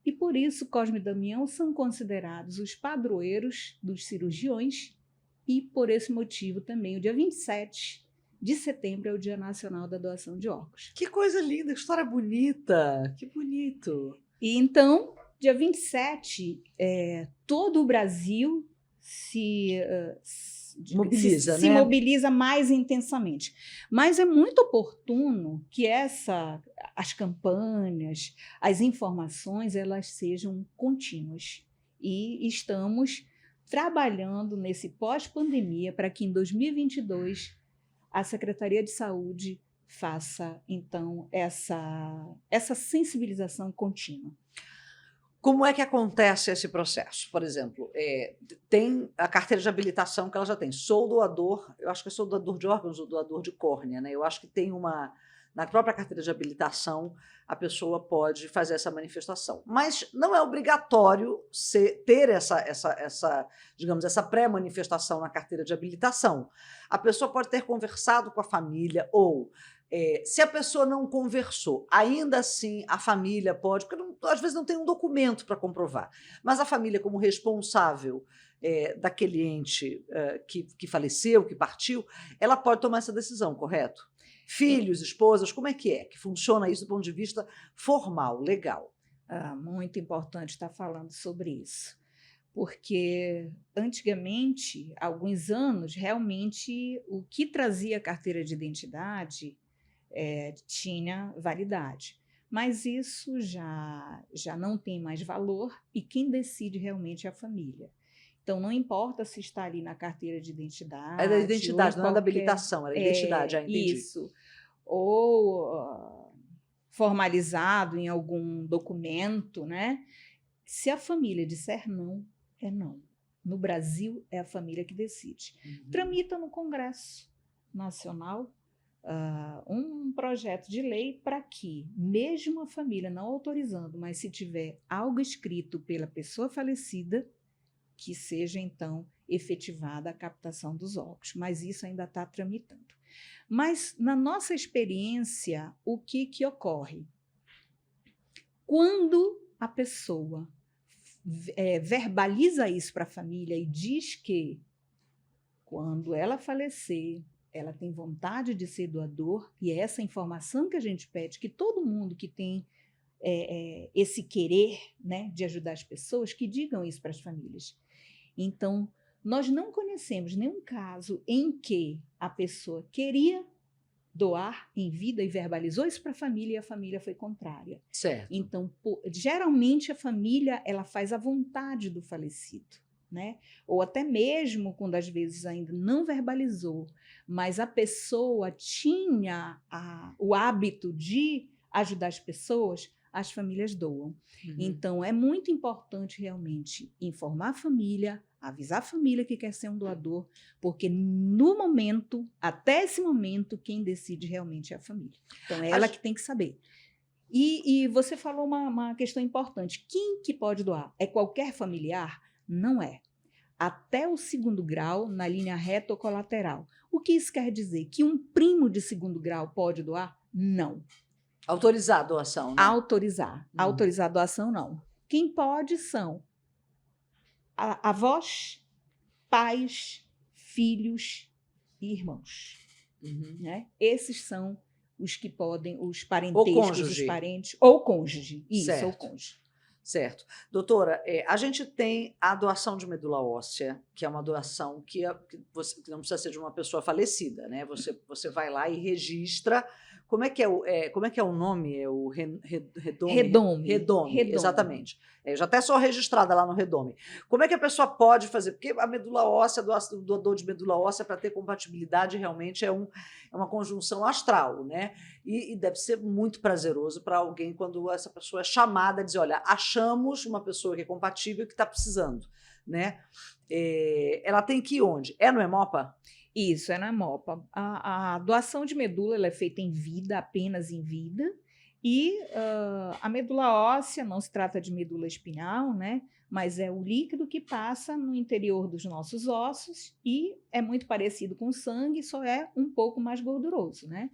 E por isso Cosme e Damião são considerados os padroeiros dos cirurgiões, e por esse motivo também o dia 27 de setembro é o Dia Nacional da Doação de Órgãos. Que coisa linda, que história bonita, que bonito. E então, dia 27, todo o Brasil se mobiliza mais intensamente. Mas é muito oportuno que as campanhas, as informações, elas sejam contínuas. E estamos trabalhando nesse pós-pandemia para que em 2022 a Secretaria de Saúde faça, então, essa sensibilização contínua. Como é que acontece esse processo? Por exemplo, tem a carteira de habilitação que ela já tem. Sou doador, eu acho que eu sou doador de órgãos ou doador de córnea, né? Eu acho que tem uma... Na própria carteira de habilitação, a pessoa pode fazer essa manifestação. Mas não é obrigatório ter digamos, essa pré-manifestação na carteira de habilitação. A pessoa pode ter conversado com a família ou... se a pessoa não conversou, ainda assim a família pode, porque às vezes não tem um documento para comprovar, mas a família, como responsável daquele ente que faleceu, que partiu, ela pode tomar essa decisão, correto? Filhos, esposas, como é que funciona isso do ponto de vista formal, legal? Muito importante estar falando sobre isso, porque antigamente, há alguns anos, realmente o que trazia a carteira de identidade tinha validade. Mas isso já não tem mais valor e quem decide realmente é a família. Então, não importa se está ali na carteira de identidade. É da identidade, não é da habilitação, é da identidade, entendi. Isso. Ou formalizado em algum documento, né? Se a família disser não, é não. No Brasil, é a família que decide. Tramita no Congresso Nacional um projeto de lei para que, mesmo a família não autorizando, mas se tiver algo escrito pela pessoa falecida, que seja, então, efetivada a captação dos órgãos. Mas isso ainda está tramitando. Mas, na nossa experiência, o que ocorre? Quando a pessoa verbaliza isso para a família e diz que, quando ela falecer, ela tem vontade de ser doador, e é essa informação que a gente pede, que todo mundo que tem esse querer, né, de ajudar as pessoas, que digam isso para as famílias. Então, nós não conhecemos nenhum caso em que a pessoa queria doar em vida e verbalizou isso para a família e a família foi contrária. Certo. Então, geralmente a família ela faz a vontade do falecido, né? Ou até mesmo quando às vezes ainda não verbalizou, mas a pessoa tinha o hábito de ajudar as pessoas, as famílias doam. Então, é muito importante realmente informar a família, avisar a família que quer ser um doador, porque no momento, até esse momento, quem decide realmente é a família. Então, é ela que tem que saber. E você falou uma questão importante. Quem que pode doar? É qualquer familiar? Não é. Até o 2º grau, na linha reta ou colateral. O que isso quer dizer? Que um primo de 2º grau pode doar? Não. Autorizar a doação, né? Autorizar. Autorizar a doação, não. Quem pode são avós, pais, filhos e irmãos. Né? Esses são os que podem, os parentescos, os parentes, ou cônjuge. Isso, certo. Ou cônjuge. Certo. Doutora, a gente tem a doação de medula óssea, que é uma doação que não precisa ser de uma pessoa falecida, né? Você vai lá e registra. Como é que é o nome? É o Redome? Redome, exatamente. Eu já até sou registrada lá no Redome. Como é que a pessoa pode fazer? Porque a medula óssea, o doador de medula óssea, para ter compatibilidade, realmente é uma conjunção astral, né? E deve ser muito prazeroso para alguém quando essa pessoa é chamada a dizer, olha, achamos uma pessoa que é compatível e que está precisando, né? Ela tem que ir onde? É no Hemopa? Isso, é no Hemopa. A doação de medula ela é feita em vida, apenas em vida, e a medula óssea não se trata de medula espinhal, né? Mas é o líquido que passa no interior dos nossos ossos e é muito parecido com o sangue, só é um pouco mais gorduroso, né?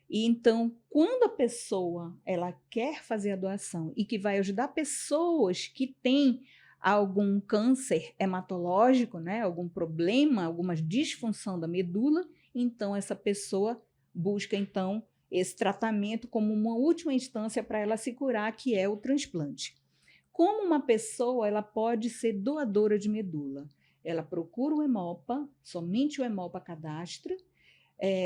E então, quando a pessoa ela quer fazer a doação e que vai ajudar pessoas que têm algum câncer hematológico, né, algum problema, alguma disfunção da medula, então essa pessoa busca então esse tratamento como uma última instância para ela se curar, que é o transplante. Como uma pessoa ela pode ser doadora de medula? Ela procura o Hemopa, somente o Hemopa cadastra,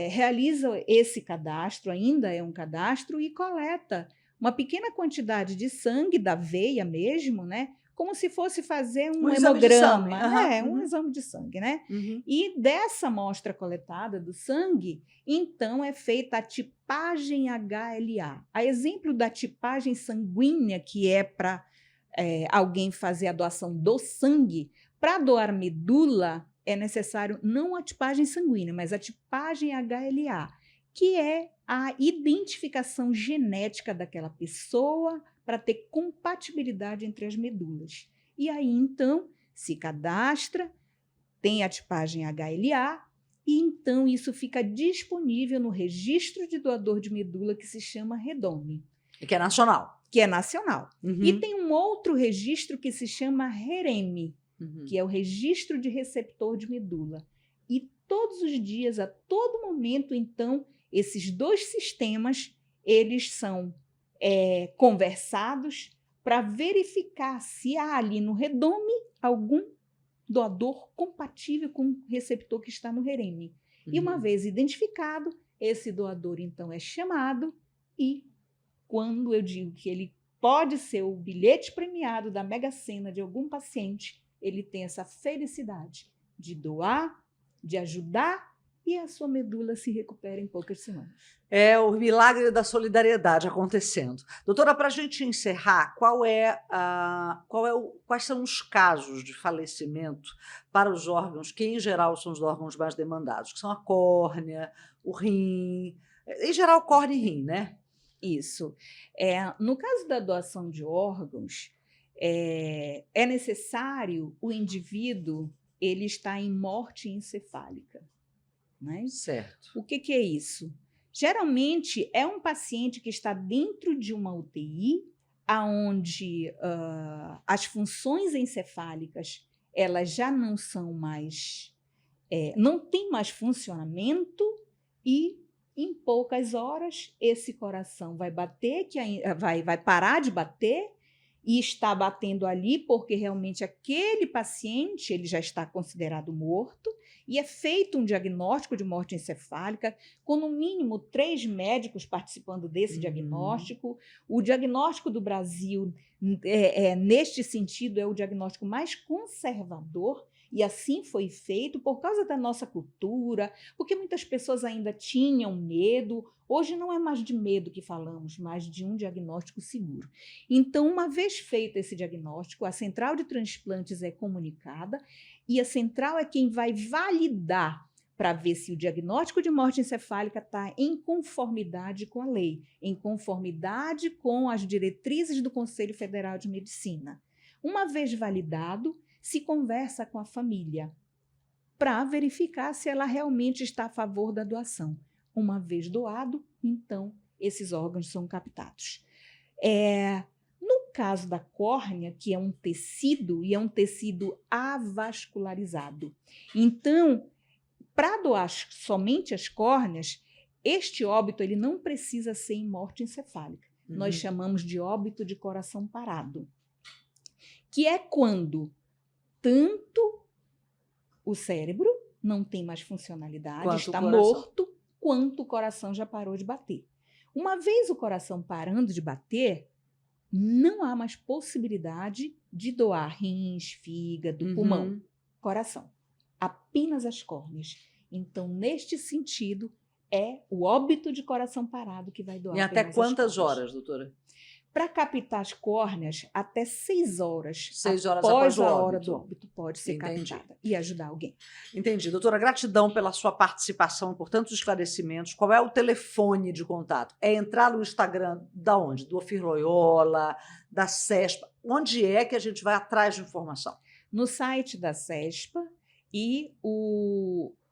realiza esse cadastro, ainda é um cadastro, e coleta uma pequena quantidade de sangue da veia mesmo, né? Como se fosse fazer um hemograma, um exame de sangue, né? E dessa amostra coletada do sangue, então é feita a tipagem HLA. A exemplo da tipagem sanguínea, que é para alguém fazer a doação do sangue, para doar medula é necessário não a tipagem sanguínea, mas a tipagem HLA, que é a identificação genética daquela pessoa para ter compatibilidade entre as medulas. E aí, então, se cadastra, tem a tipagem HLA, e então isso fica disponível no registro de doador de medula que se chama REDOME. Que é nacional. Que é nacional. Uhum. E tem um outro registro que se chama REREME, que é o registro de receptor de medula. E todos os dias, a todo momento, então, esses dois sistemas, eles são conversados para verificar se há ali no REDOME algum doador compatível com o receptor que está no REREME. E uma vez identificado, esse doador, então, é chamado e, quando eu digo que ele pode ser o bilhete premiado da Mega Sena de algum paciente, ele tem essa felicidade de doar, de ajudar e a sua medula se recupera em poucas semanas. É o milagre da solidariedade acontecendo. Doutora, para a gente encerrar, quais são os casos de falecimento para os órgãos, que em geral são os órgãos mais demandados, que são a córnea, o rim, em geral córnea e rim, né? Isso. No caso da doação de órgãos, é necessário o indivíduo ele estar em morte encefálica. Né? Certo. O que é isso? Geralmente é um paciente que está dentro de uma UTI, onde as funções encefálicas elas já não são mais, não tem mais funcionamento e em poucas horas esse coração vai bater, vai parar de bater e está batendo ali porque realmente aquele paciente ele já está considerado morto e é feito um diagnóstico de morte encefálica com no mínimo 3 médicos participando desse diagnóstico. O diagnóstico do Brasil, neste sentido, é o diagnóstico mais conservador e assim foi feito por causa da nossa cultura, porque muitas pessoas ainda tinham medo. Hoje não é mais de medo que falamos, mas de um diagnóstico seguro. Então, uma vez feito esse diagnóstico, a central de transplantes é comunicada e a central é quem vai validar para ver se o diagnóstico de morte encefálica está em conformidade com a lei, em conformidade com as diretrizes do Conselho Federal de Medicina. Uma vez validado, se conversa com a família para verificar se ela realmente está a favor da doação. Uma vez doado, então, esses órgãos são captados. No caso da córnea, que é um tecido, e é um tecido avascularizado. Então, para doar somente as córneas, este óbito ele não precisa ser em morte encefálica. Nós chamamos de óbito de coração parado, que é quando tanto o cérebro não tem mais funcionalidade, está morto, quanto o coração já parou de bater. Uma vez o coração parando de bater, não há mais possibilidade de doar rins, fígado, pulmão, coração. Apenas as córneas. Então, neste sentido, é o óbito de coração parado que vai doar. E até quantas horas, doutora? Para captar as córneas, até 6 horas. 6 horas após a hora do óbito pode ser captada e ajudar alguém. Entendi. Doutora, gratidão pela sua participação, por tantos esclarecimentos. Qual é o telefone de contato? É entrar no Instagram da onde? Do Ofir Loyola, da CESPA? Onde é que a gente vai atrás de informação? No site da CESPA e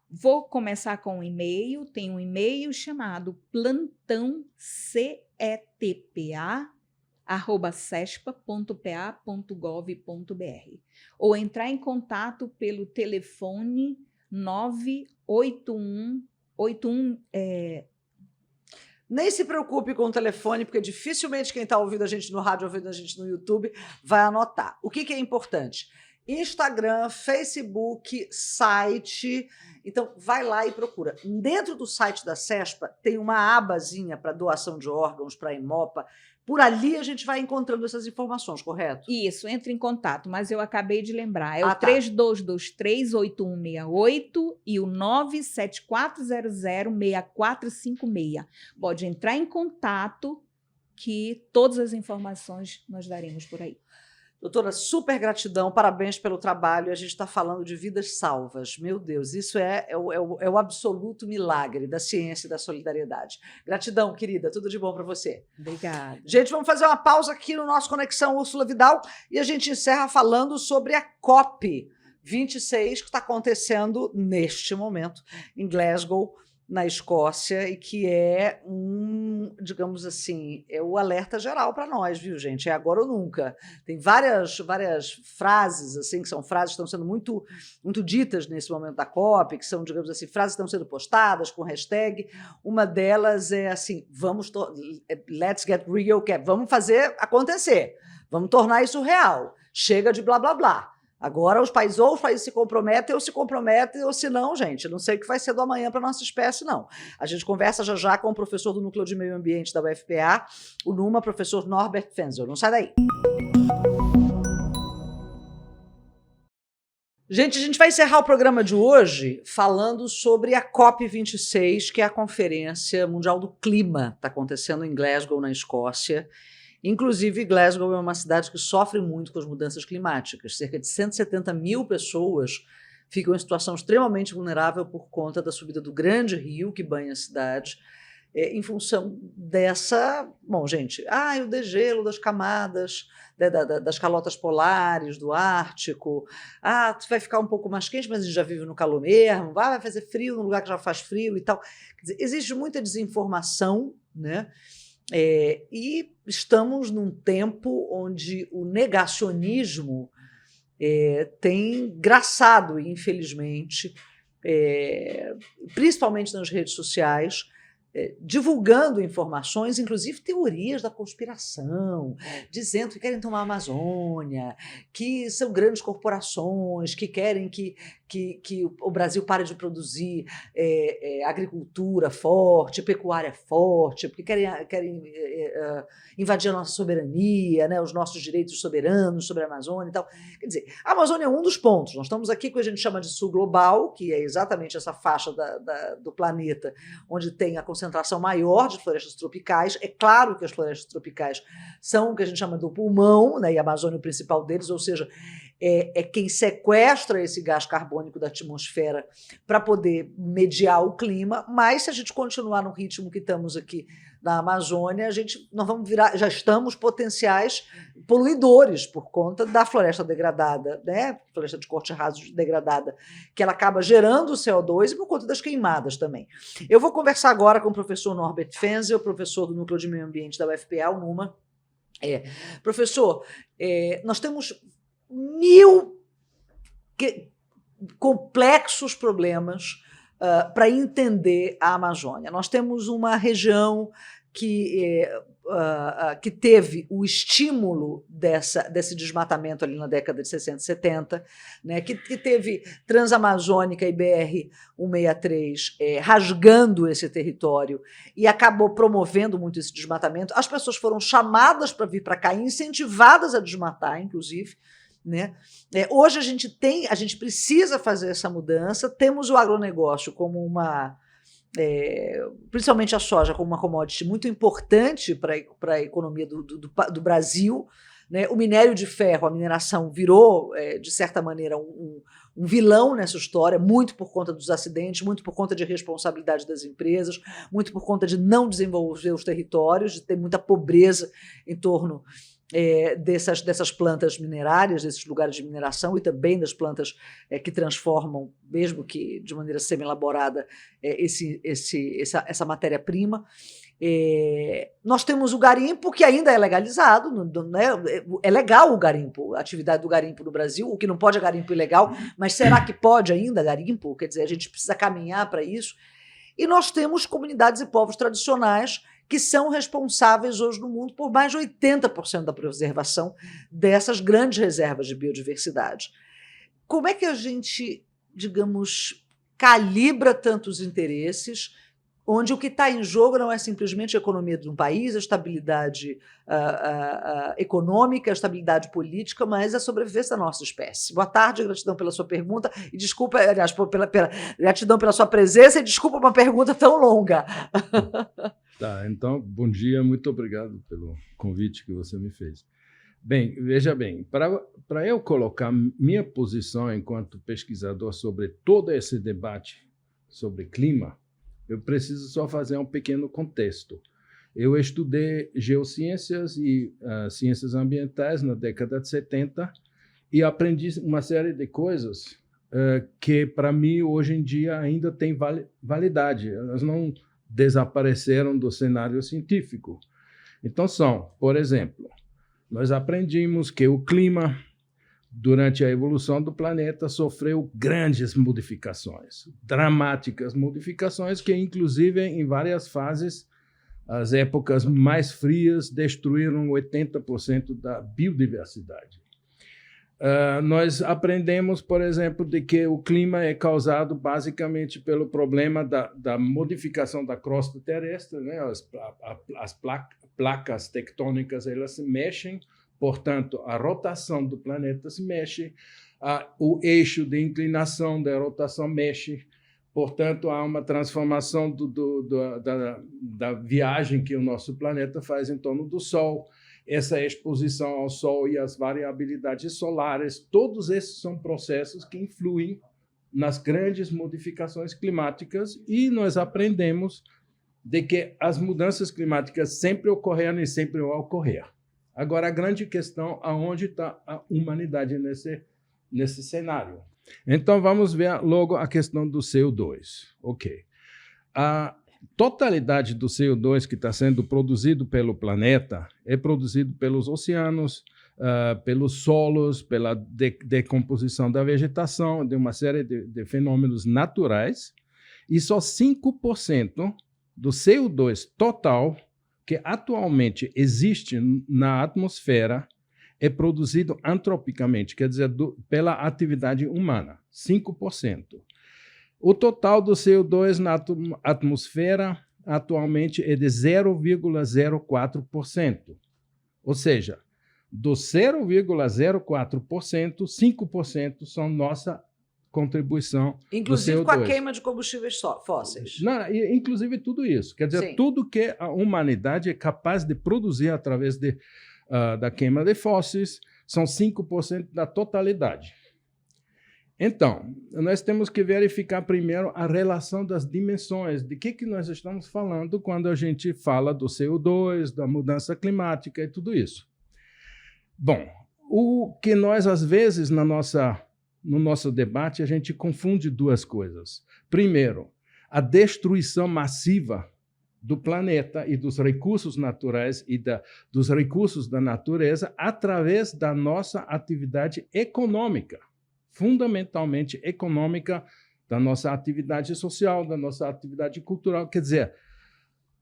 vou começar com um e-mail. Tem um e-mail chamado plantãocetpa@cespa.pa.gov.br ou entrar em contato pelo telefone 98181. Nem se preocupe com o telefone, porque dificilmente quem está ouvindo a gente no rádio, ouvindo a gente no YouTube, vai anotar. O que é importante? Instagram, Facebook, site. Então, vai lá e procura. Dentro do site da CESPA, tem uma abazinha para doação de órgãos, para Hemopa. Por ali a gente vai encontrando essas informações, correto? Isso, entre em contato, mas eu acabei de lembrar. É o tá. 3223-8168 e o 97400-6456. Pode entrar em contato que todas as informações nós daremos por aí. Doutora, super gratidão, parabéns pelo trabalho. A gente está falando de vidas salvas. Meu Deus, isso é o absoluto milagre da ciência e da solidariedade. Gratidão, querida. Tudo de bom para você. Obrigada. Gente, vamos fazer uma pausa aqui no nosso Conexão Úrsula Vidal e a gente encerra falando sobre a COP26, que está acontecendo neste momento em Glasgow, na Escócia, e que é digamos assim, é o alerta geral para nós, viu, gente? É agora ou nunca. Tem várias frases, assim, que são frases que estão sendo muito, muito ditas nesse momento da COP, que são, digamos assim, frases que estão sendo postadas com hashtag. Uma delas é assim, let's get real, que é, vamos fazer acontecer, vamos tornar isso real, chega de blá, blá, blá. Agora os países se comprometem, ou se não, gente, não sei o que vai ser do amanhã para a nossa espécie, não. A gente conversa já com o professor do Núcleo de Meio Ambiente da UFPA, o NUMA, professor Norbert Fenzel. Não sai daí. Gente, a gente vai encerrar o programa de hoje falando sobre a COP26, que é a Conferência Mundial do Clima, está acontecendo em Glasgow, na Escócia. Inclusive, Glasgow é uma cidade que sofre muito com as mudanças climáticas. Cerca de 170 mil pessoas ficam em situação extremamente vulnerável por conta da subida do grande rio que banha a cidade, em função dessa... Bom, gente, o degelo das camadas, das calotas polares, do Ártico. Vai ficar um pouco mais quente, mas a gente já vive no calor mesmo. Vai fazer frio no lugar que já faz frio e tal. Quer dizer, existe muita desinformação, né? E estamos num tempo onde o negacionismo tem graçado, infelizmente, principalmente nas redes sociais, divulgando informações, inclusive teorias da conspiração, dizendo que querem tomar a Amazônia, que são grandes corporações, que querem que o Brasil pare de produzir agricultura forte, pecuária forte, porque querem invadir a nossa soberania, né, os nossos direitos soberanos sobre a Amazônia e tal. Quer dizer, a Amazônia é um dos pontos. Nós estamos aqui com o que a gente chama de sul global, que é exatamente essa faixa do planeta onde tem a concentração maior de florestas tropicais. É claro que as florestas tropicais são o que a gente chama do pulmão, né, e a Amazônia é o principal deles, ou seja, é quem sequestra esse gás carbônico da atmosfera para poder mediar o clima, mas se a gente continuar no ritmo que estamos aqui na Amazônia, nós vamos já estamos potenciais poluidores por conta da floresta degradada, né? Floresta de corte raso degradada, que ela acaba gerando CO2 e por conta das queimadas também. Eu vou conversar agora com o professor Norbert Fenzel, professor do Núcleo de Meio Ambiente da UFPA, o NUMA. Professor, nós temos 1000 complexos problemas para entender a Amazônia. Nós temos uma região que teve o estímulo desse desmatamento ali na década de 60 e 70, né, que teve Transamazônica e BR-163 rasgando esse território e acabou promovendo muito esse desmatamento. As pessoas foram chamadas para vir para cá, incentivadas a desmatar, inclusive, né? Hoje a gente precisa fazer essa mudança. Temos o agronegócio como principalmente a soja como uma commodity muito importante para a economia do Brasil, né? O minério de ferro, a mineração virou, de certa maneira, um vilão nessa história, muito por conta dos acidentes, muito por conta de responsabilidade das empresas, muito por conta de não desenvolver os territórios, de ter muita pobreza em torno dessas plantas minerárias, desses lugares de mineração e também das plantas que transformam, mesmo que de maneira semi-elaborada, essa matéria-prima. Nós temos o garimpo, que ainda é legalizado, né? É legal o garimpo, a atividade do garimpo no Brasil. O que não pode é garimpo ilegal, mas será que pode ainda garimpo? Quer dizer, a gente precisa caminhar para isso. E nós temos comunidades e povos tradicionais que são responsáveis hoje no mundo por mais de 80% da preservação dessas grandes reservas de biodiversidade. Como é que a gente, digamos, calibra tantos interesses, onde o que está em jogo não é simplesmente a economia de um país, a estabilidade econômica, a estabilidade política, mas a sobrevivência da nossa espécie? Boa tarde, gratidão pela sua pergunta e desculpa, aliás, gratidão pela sua presença e desculpa uma pergunta tão longa. Tá, então, bom dia, muito obrigado pelo convite que você me fez. Bem, veja bem, para eu colocar minha posição enquanto pesquisador sobre todo esse debate sobre clima, eu preciso só fazer um pequeno contexto. Eu estudei geociências e ciências ambientais na década de 70 e aprendi uma série de coisas que, para mim, hoje em dia ainda tem validade. Elas não desapareceram do cenário científico. Então são, por exemplo, nós aprendimos que o clima, durante a evolução do planeta, sofreu grandes modificações, dramáticas modificações que, inclusive, em várias fases, as épocas mais frias destruíram 80% da biodiversidade. Nós aprendemos, por exemplo, de que o clima é causado basicamente pelo problema da modificação da crosta terrestre, né? As placas tectônicas elas se mexem, portanto, a rotação do planeta se mexe, o eixo de inclinação da rotação mexe, portanto, há uma transformação da viagem que o nosso planeta faz em torno do Sol. Essa exposição ao Sol e as variabilidades solares, todos esses são processos que influem nas grandes modificações climáticas e nós aprendemos de que as mudanças climáticas sempre ocorreram e sempre vão ocorrer. Agora, a grande questão, aonde está a humanidade nesse cenário? Então, vamos ver logo a questão do CO2. Ok. A totalidade do CO2 que está sendo produzido pelo planeta é produzido pelos oceanos, pelos solos, pela decomposição da vegetação, de uma série de fenômenos naturais, e só 5% do CO2 total que atualmente existe na atmosfera é produzido antropicamente, quer dizer, pela atividade humana, 5%. O total do CO2 na atmosfera atualmente é de 0,04%. Ou seja, dos 0,04%, 5% são nossa contribuição inclusive do CO2. Com a queima de combustíveis fósseis. Não, inclusive tudo isso. Quer dizer, tudo que a humanidade é capaz de produzir através da queima de fósseis são 5% da totalidade. Então, nós temos que verificar primeiro a relação das dimensões, de que nós estamos falando quando a gente fala do CO2, da mudança climática e tudo isso. Bom, o que nós, às vezes, no nosso debate, a gente confunde duas coisas. Primeiro, a destruição massiva do planeta e dos recursos naturais e dos recursos da natureza através da nossa atividade econômica, fundamentalmente econômica, da nossa atividade social, da nossa atividade cultural. Quer dizer,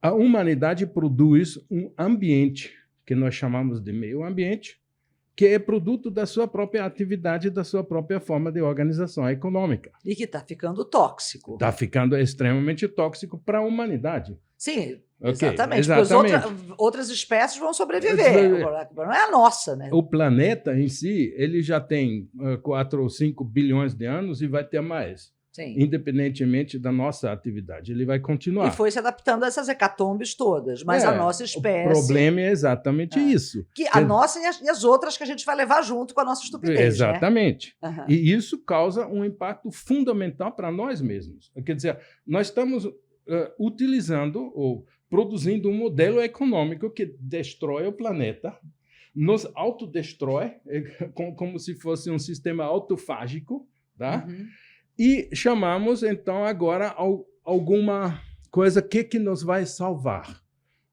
a humanidade produz um ambiente que nós chamamos de meio ambiente, que é produto da sua própria atividade, da sua própria forma de organização econômica. E que está ficando tóxico. Está ficando extremamente tóxico para a humanidade. Sim, Okay, exatamente. Porque outras espécies vão sobreviver. Não é a nossa, né? O planeta em si, ele já tem 4 ou 5 bilhões de anos e vai ter mais. Sim. Independentemente da nossa atividade. Ele vai continuar. E foi se adaptando a essas hecatombes todas. Mas a nossa espécie... O problema é exatamente isso. Que a nossa e as outras que a gente vai levar junto com a nossa estupidez. Exatamente. Né? Uhum. E isso causa um impacto fundamental para nós mesmos. Quer dizer, nós estamos utilizando ou produzindo um modelo econômico que destrói o planeta, nos autodestrói, como se fosse um sistema autofágico, tá? Uhum. E chamamos, então, agora alguma coisa que nos vai salvar.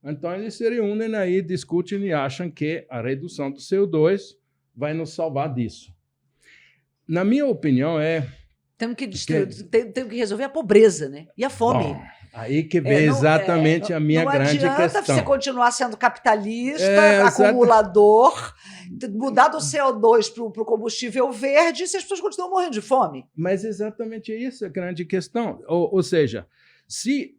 Então, eles se reúnem aí, discutem e acham que a redução do CO2 vai nos salvar disso. Na minha opinião, temos que resolver a pobreza, né? E a fome. Bom, aí que vem exatamente a minha grande questão. Não adianta você continuar sendo capitalista, acumulador, mudar do CO2 para o combustível verde se as pessoas continuam morrendo de fome. Mas exatamente isso é a grande questão. Ou seja, se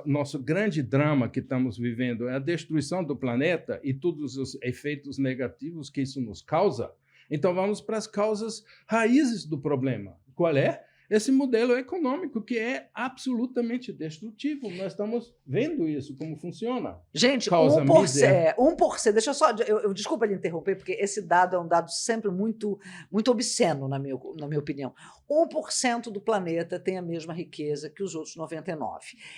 nosso grande drama que estamos vivendo é a destruição do planeta e todos os efeitos negativos que isso nos causa, então vamos para as causas raízes do problema. Qual é? esse modelo econômico que é absolutamente destrutivo. Nós estamos vendo isso, como funciona. Gente, Causa 1%, 1%, deixa eu só, desculpa lhe interromper, porque esse dado é um dado sempre muito, muito obsceno, na minha opinião. 1% do planeta tem a mesma riqueza que os outros 99%.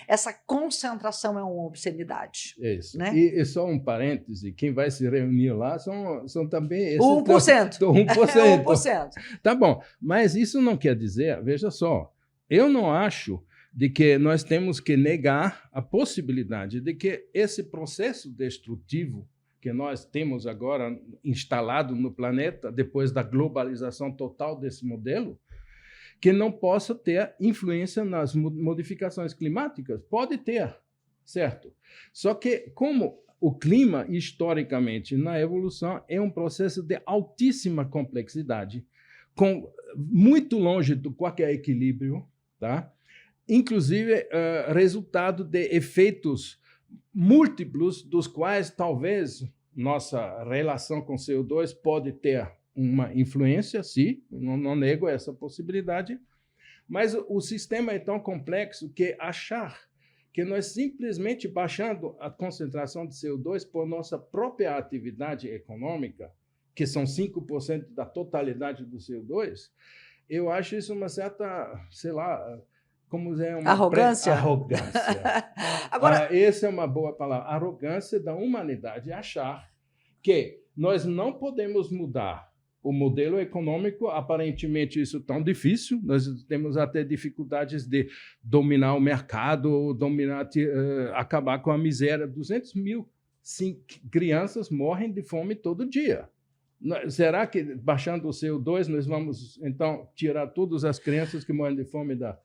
Essa concentração é uma obscenidade. Isso. Né? E só um parêntese, quem vai se reunir lá são também esses... 1%. 1%. 1%. Tá bom, mas isso não quer dizer, veja só, eu não acho de que nós temos que negar a possibilidade de que esse processo destrutivo que nós temos agora instalado no planeta, depois da globalização total desse modelo, que não possa ter influência nas modificações climáticas. Pode ter, certo? Só que, como o clima, historicamente, na evolução, é um processo de altíssima complexidade, muito longe de qualquer equilíbrio, tá? Inclusive resultado de efeitos múltiplos, dos quais talvez nossa relação com CO2 pode ter uma influência, sim, não nego essa possibilidade, mas o sistema é tão complexo que achar que nós simplesmente baixando a concentração de CO2 por nossa própria atividade econômica, que são 5% da totalidade do CO2, eu acho isso uma certa, sei lá, como é uma... Arrogância? Arrogância. Agora, essa é uma boa palavra. Arrogância da humanidade, achar que nós não podemos mudar o modelo econômico, aparentemente isso é tão difícil, nós temos até dificuldades de dominar o mercado, acabar com a miséria. 200 mil crianças morrem de fome todo dia. Será que, baixando o CO2, nós vamos, então, tirar todas as crianças que morrem de fome da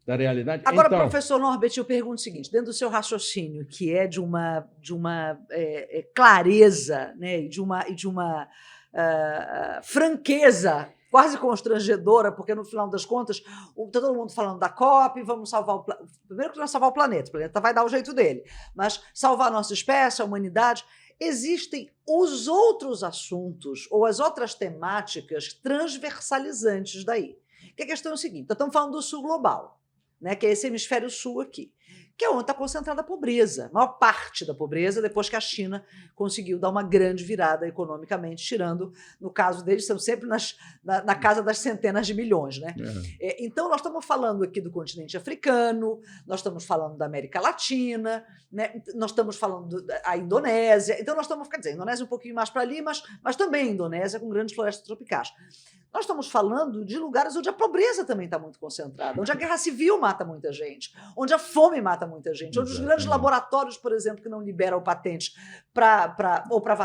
realidade? Agora, então, professor Norbert, eu pergunto o seguinte, dentro do seu raciocínio, que é de uma clareza, né, e de uma franqueza quase constrangedora, porque, no final das contas, está todo mundo falando da COP, vamos salvar o planeta. Primeiro que não é salvar o planeta vai dar o jeito dele, mas salvar a nossa espécie, a humanidade. Existem os outros assuntos ou as outras temáticas transversalizantes daí. Que a questão é o seguinte, nós estamos falando do sul global, né, que é esse hemisfério sul aqui, que é onde está concentrada a pobreza, a maior parte da pobreza, depois que a China conseguiu dar uma grande virada economicamente, tirando, no caso deles, são sempre na casa das centenas de milhões. Né? Então, nós estamos falando aqui do continente africano, nós estamos falando da América Latina, né? Nós estamos falando da Indonésia, então nós estamos, quer dizer, a Indonésia um pouquinho mais para ali, mas também a Indonésia com grandes florestas tropicais. Nós estamos falando de lugares onde a pobreza também está muito concentrada, onde a guerra civil mata muita gente, onde a fome mata muita gente, onde os grandes laboratórios, por exemplo, que não liberam patentes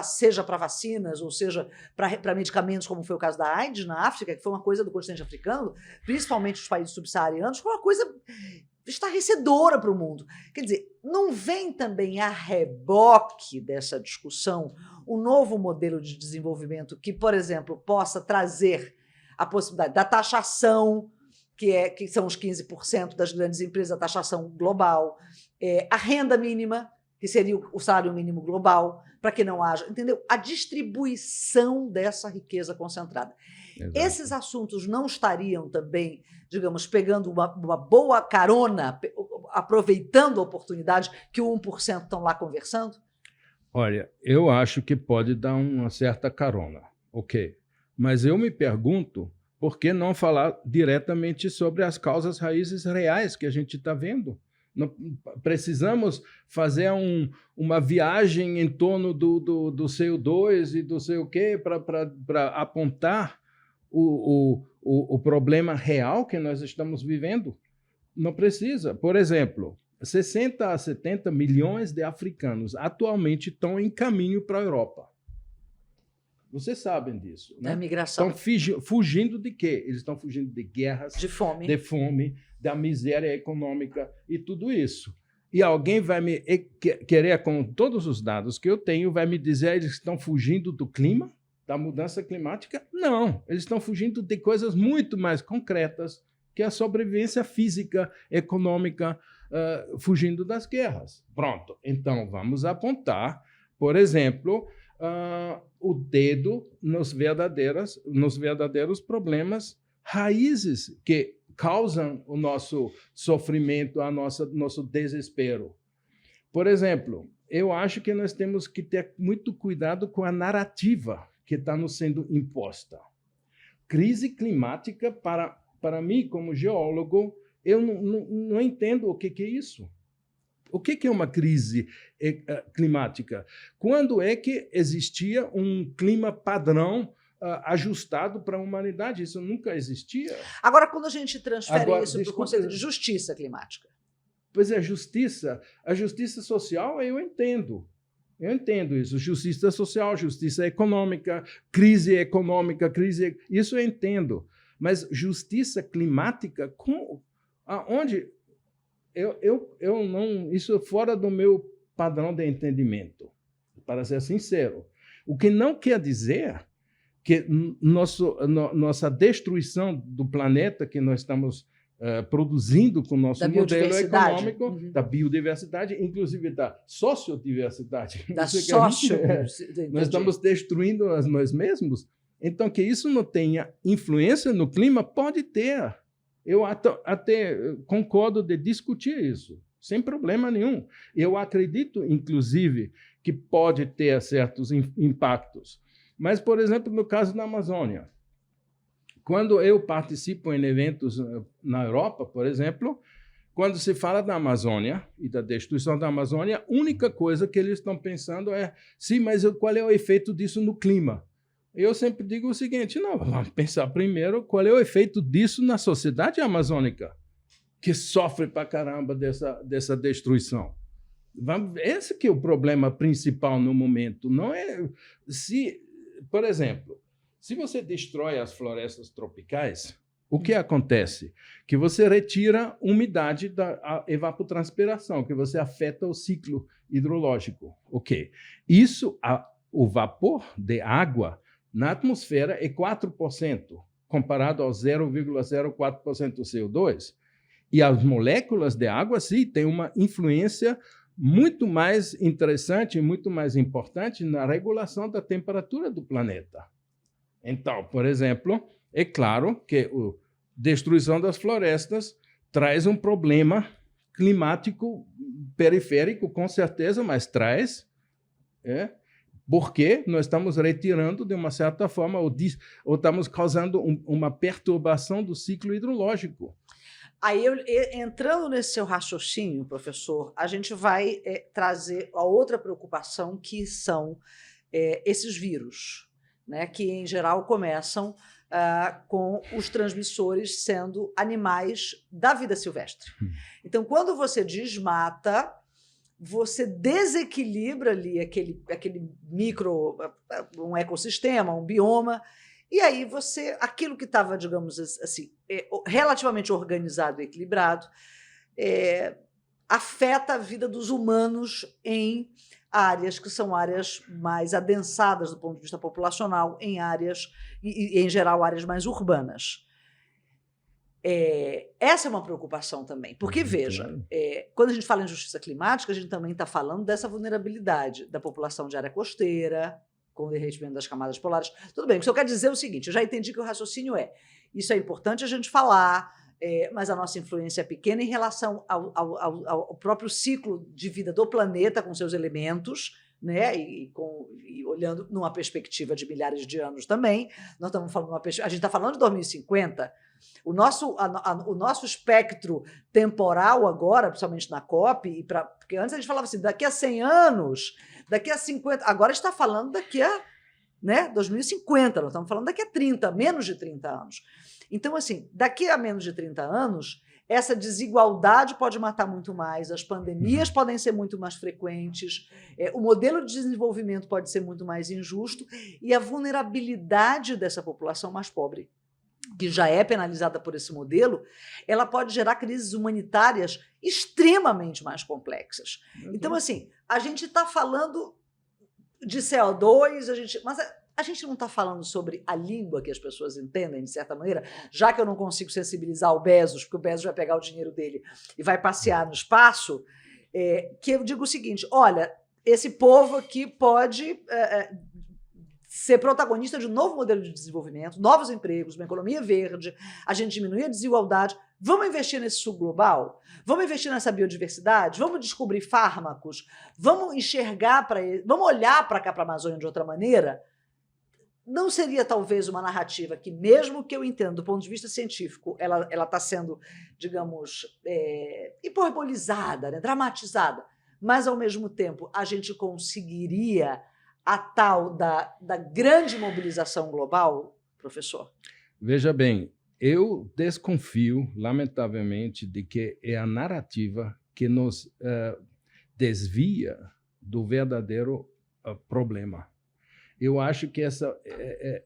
seja para vacinas, ou seja, para medicamentos, como foi o caso da AIDS na África, que foi uma coisa do continente africano, principalmente os países subsaarianos, foi uma coisa estarrecedora para o mundo. Quer dizer, não vem também a reboque dessa discussão um novo modelo de desenvolvimento que, por exemplo, possa trazer a possibilidade da taxação, que são os 15% das grandes empresas, a taxação global, a renda mínima, que seria o salário mínimo global, para que não haja, entendeu? A distribuição dessa riqueza concentrada. Exato. Esses assuntos não estariam também, digamos, pegando uma boa carona, aproveitando a oportunidade que o 1% estão lá conversando? Olha, eu acho que pode dar uma certa carona, ok. Mas eu me pergunto por que não falar diretamente sobre as causas raízes reais que a gente está vendo. Não, precisamos fazer uma viagem em torno do CO2 e do sei o quê para apontar o problema real que nós estamos vivendo. Não precisa. Por exemplo, 60 a 70 milhões de africanos atualmente estão em caminho para a Europa. Vocês sabem disso, né? A migração. Estão fugindo de quê? Eles estão fugindo de guerras, de fome, da miséria econômica e tudo isso. E alguém vai me querer, com todos os dados que eu tenho, vai me dizer que eles estão fugindo do clima, da mudança climática? Não, eles estão fugindo de coisas muito mais concretas, que é a sobrevivência física, econômica, fugindo das guerras. Pronto, então vamos apontar, por exemplo, o dedo nos verdadeiros problemas raízes que causam o nosso sofrimento, nosso desespero. Por exemplo, eu acho que nós temos que ter muito cuidado com a narrativa que está nos sendo imposta. Crise climática, para mim, como geólogo, eu não entendo o que é isso. O que é uma crise climática? Quando é que existia um clima padrão ajustado para a humanidade? Isso nunca existia. Agora, quando a gente transfere isso para o conceito de desculpa, justiça climática. Pois é, a justiça social eu entendo. Eu entendo isso. Justiça social, justiça econômica, isso eu entendo. Mas justiça climática, aonde? Eu não, isso é fora do meu padrão de entendimento, para ser sincero. O que não quer dizer que nossa destruição do planeta que nós estamos produzindo com o nosso modelo econômico, da biodiversidade, inclusive da sociodiversidade. Nós estamos destruindo nós mesmos. Então, que isso não tenha influência no clima, pode ter. Eu até concordo de discutir isso, sem problema nenhum. Eu acredito, inclusive, que pode ter certos impactos. Mas, por exemplo, no caso da Amazônia, quando eu participo em eventos na Europa, por exemplo, quando se fala da Amazônia e da destruição da Amazônia, a única coisa que eles estão pensando é, sim, mas qual é o efeito disso no clima? Eu sempre digo o seguinte, não, vamos pensar primeiro qual é o efeito disso na sociedade amazônica, que sofre pra caramba dessa destruição. Esse que é o problema principal no momento. Não é por exemplo, se você destrói as florestas tropicais, o que acontece? Que você retira umidade da evapotranspiração, que você afeta o ciclo hidrológico. Ok. O vapor de água na atmosfera é 4%, comparado ao 0,04% do CO2. E as moléculas de água, sim, têm uma influência muito mais interessante, muito mais importante na regulação da temperatura do planeta. Então, por exemplo, é claro que a destruição das florestas traz um problema climático periférico, com certeza, mas traz, porque nós estamos retirando, de uma certa forma, ou estamos causando uma perturbação do ciclo hidrológico. Aí, entrando nesse seu raciocínio, professor, a gente vai trazer a outra preocupação, que são esses vírus, né, que, em geral, começam com os transmissores sendo animais da vida silvestre. Então, quando você desmata, você desequilibra ali aquele um ecossistema, um bioma, e aí aquilo que estava, digamos assim, relativamente organizado e equilibrado, afeta a vida dos humanos em áreas que são áreas mais adensadas do ponto de vista populacional, em geral, áreas mais urbanas. Essa é uma preocupação também, porque, veja, quando a gente fala em justiça climática, a gente também está falando dessa vulnerabilidade da população de área costeira, com o derretimento das camadas polares. Tudo bem, o que eu quero dizer é o seguinte, eu já entendi que o raciocínio isso é importante a gente falar, mas a nossa influência é pequena em relação ao próprio ciclo de vida do planeta, com seus elementos, né? E olhando numa perspectiva de milhares de anos também. Nós estamos falando a gente está falando de 2050. O nosso espectro temporal agora, principalmente na COP, porque antes a gente falava assim, daqui a 100 anos, daqui a 50, agora está falando daqui a 2050, nós estamos falando daqui a 30, menos de 30 anos. Então, assim, daqui a menos de 30 anos, essa desigualdade pode matar muito mais, as pandemias podem ser muito mais frequentes, o modelo de desenvolvimento pode ser muito mais injusto e a vulnerabilidade dessa população mais pobre, que já é penalizada por esse modelo, ela pode gerar crises humanitárias extremamente mais complexas. Então, assim, a gente está falando de CO2, mas a gente não está falando sobre a língua que as pessoas entendem, de certa maneira, já que eu não consigo sensibilizar o Bezos, porque o Bezos vai pegar o dinheiro dele e vai passear no espaço, que eu digo o seguinte, olha, esse povo aqui pode ser protagonista de um novo modelo de desenvolvimento, novos empregos, uma economia verde, a gente diminuir a desigualdade Vamos investir nesse sul global? Vamos investir nessa biodiversidade? Vamos descobrir fármacos? Vamos enxergar para ele? Vamos olhar para cá, para a Amazônia, de outra maneira? Não seria talvez uma narrativa que, mesmo que eu entenda do ponto de vista científico, ela está sendo, digamos, hiperbolizada, né, dramatizada, mas, ao mesmo tempo, a gente conseguiria a tal da grande mobilização global, professor? Veja bem, eu desconfio, lamentavelmente, de que é a narrativa que nos desvia do verdadeiro problema. Eu acho que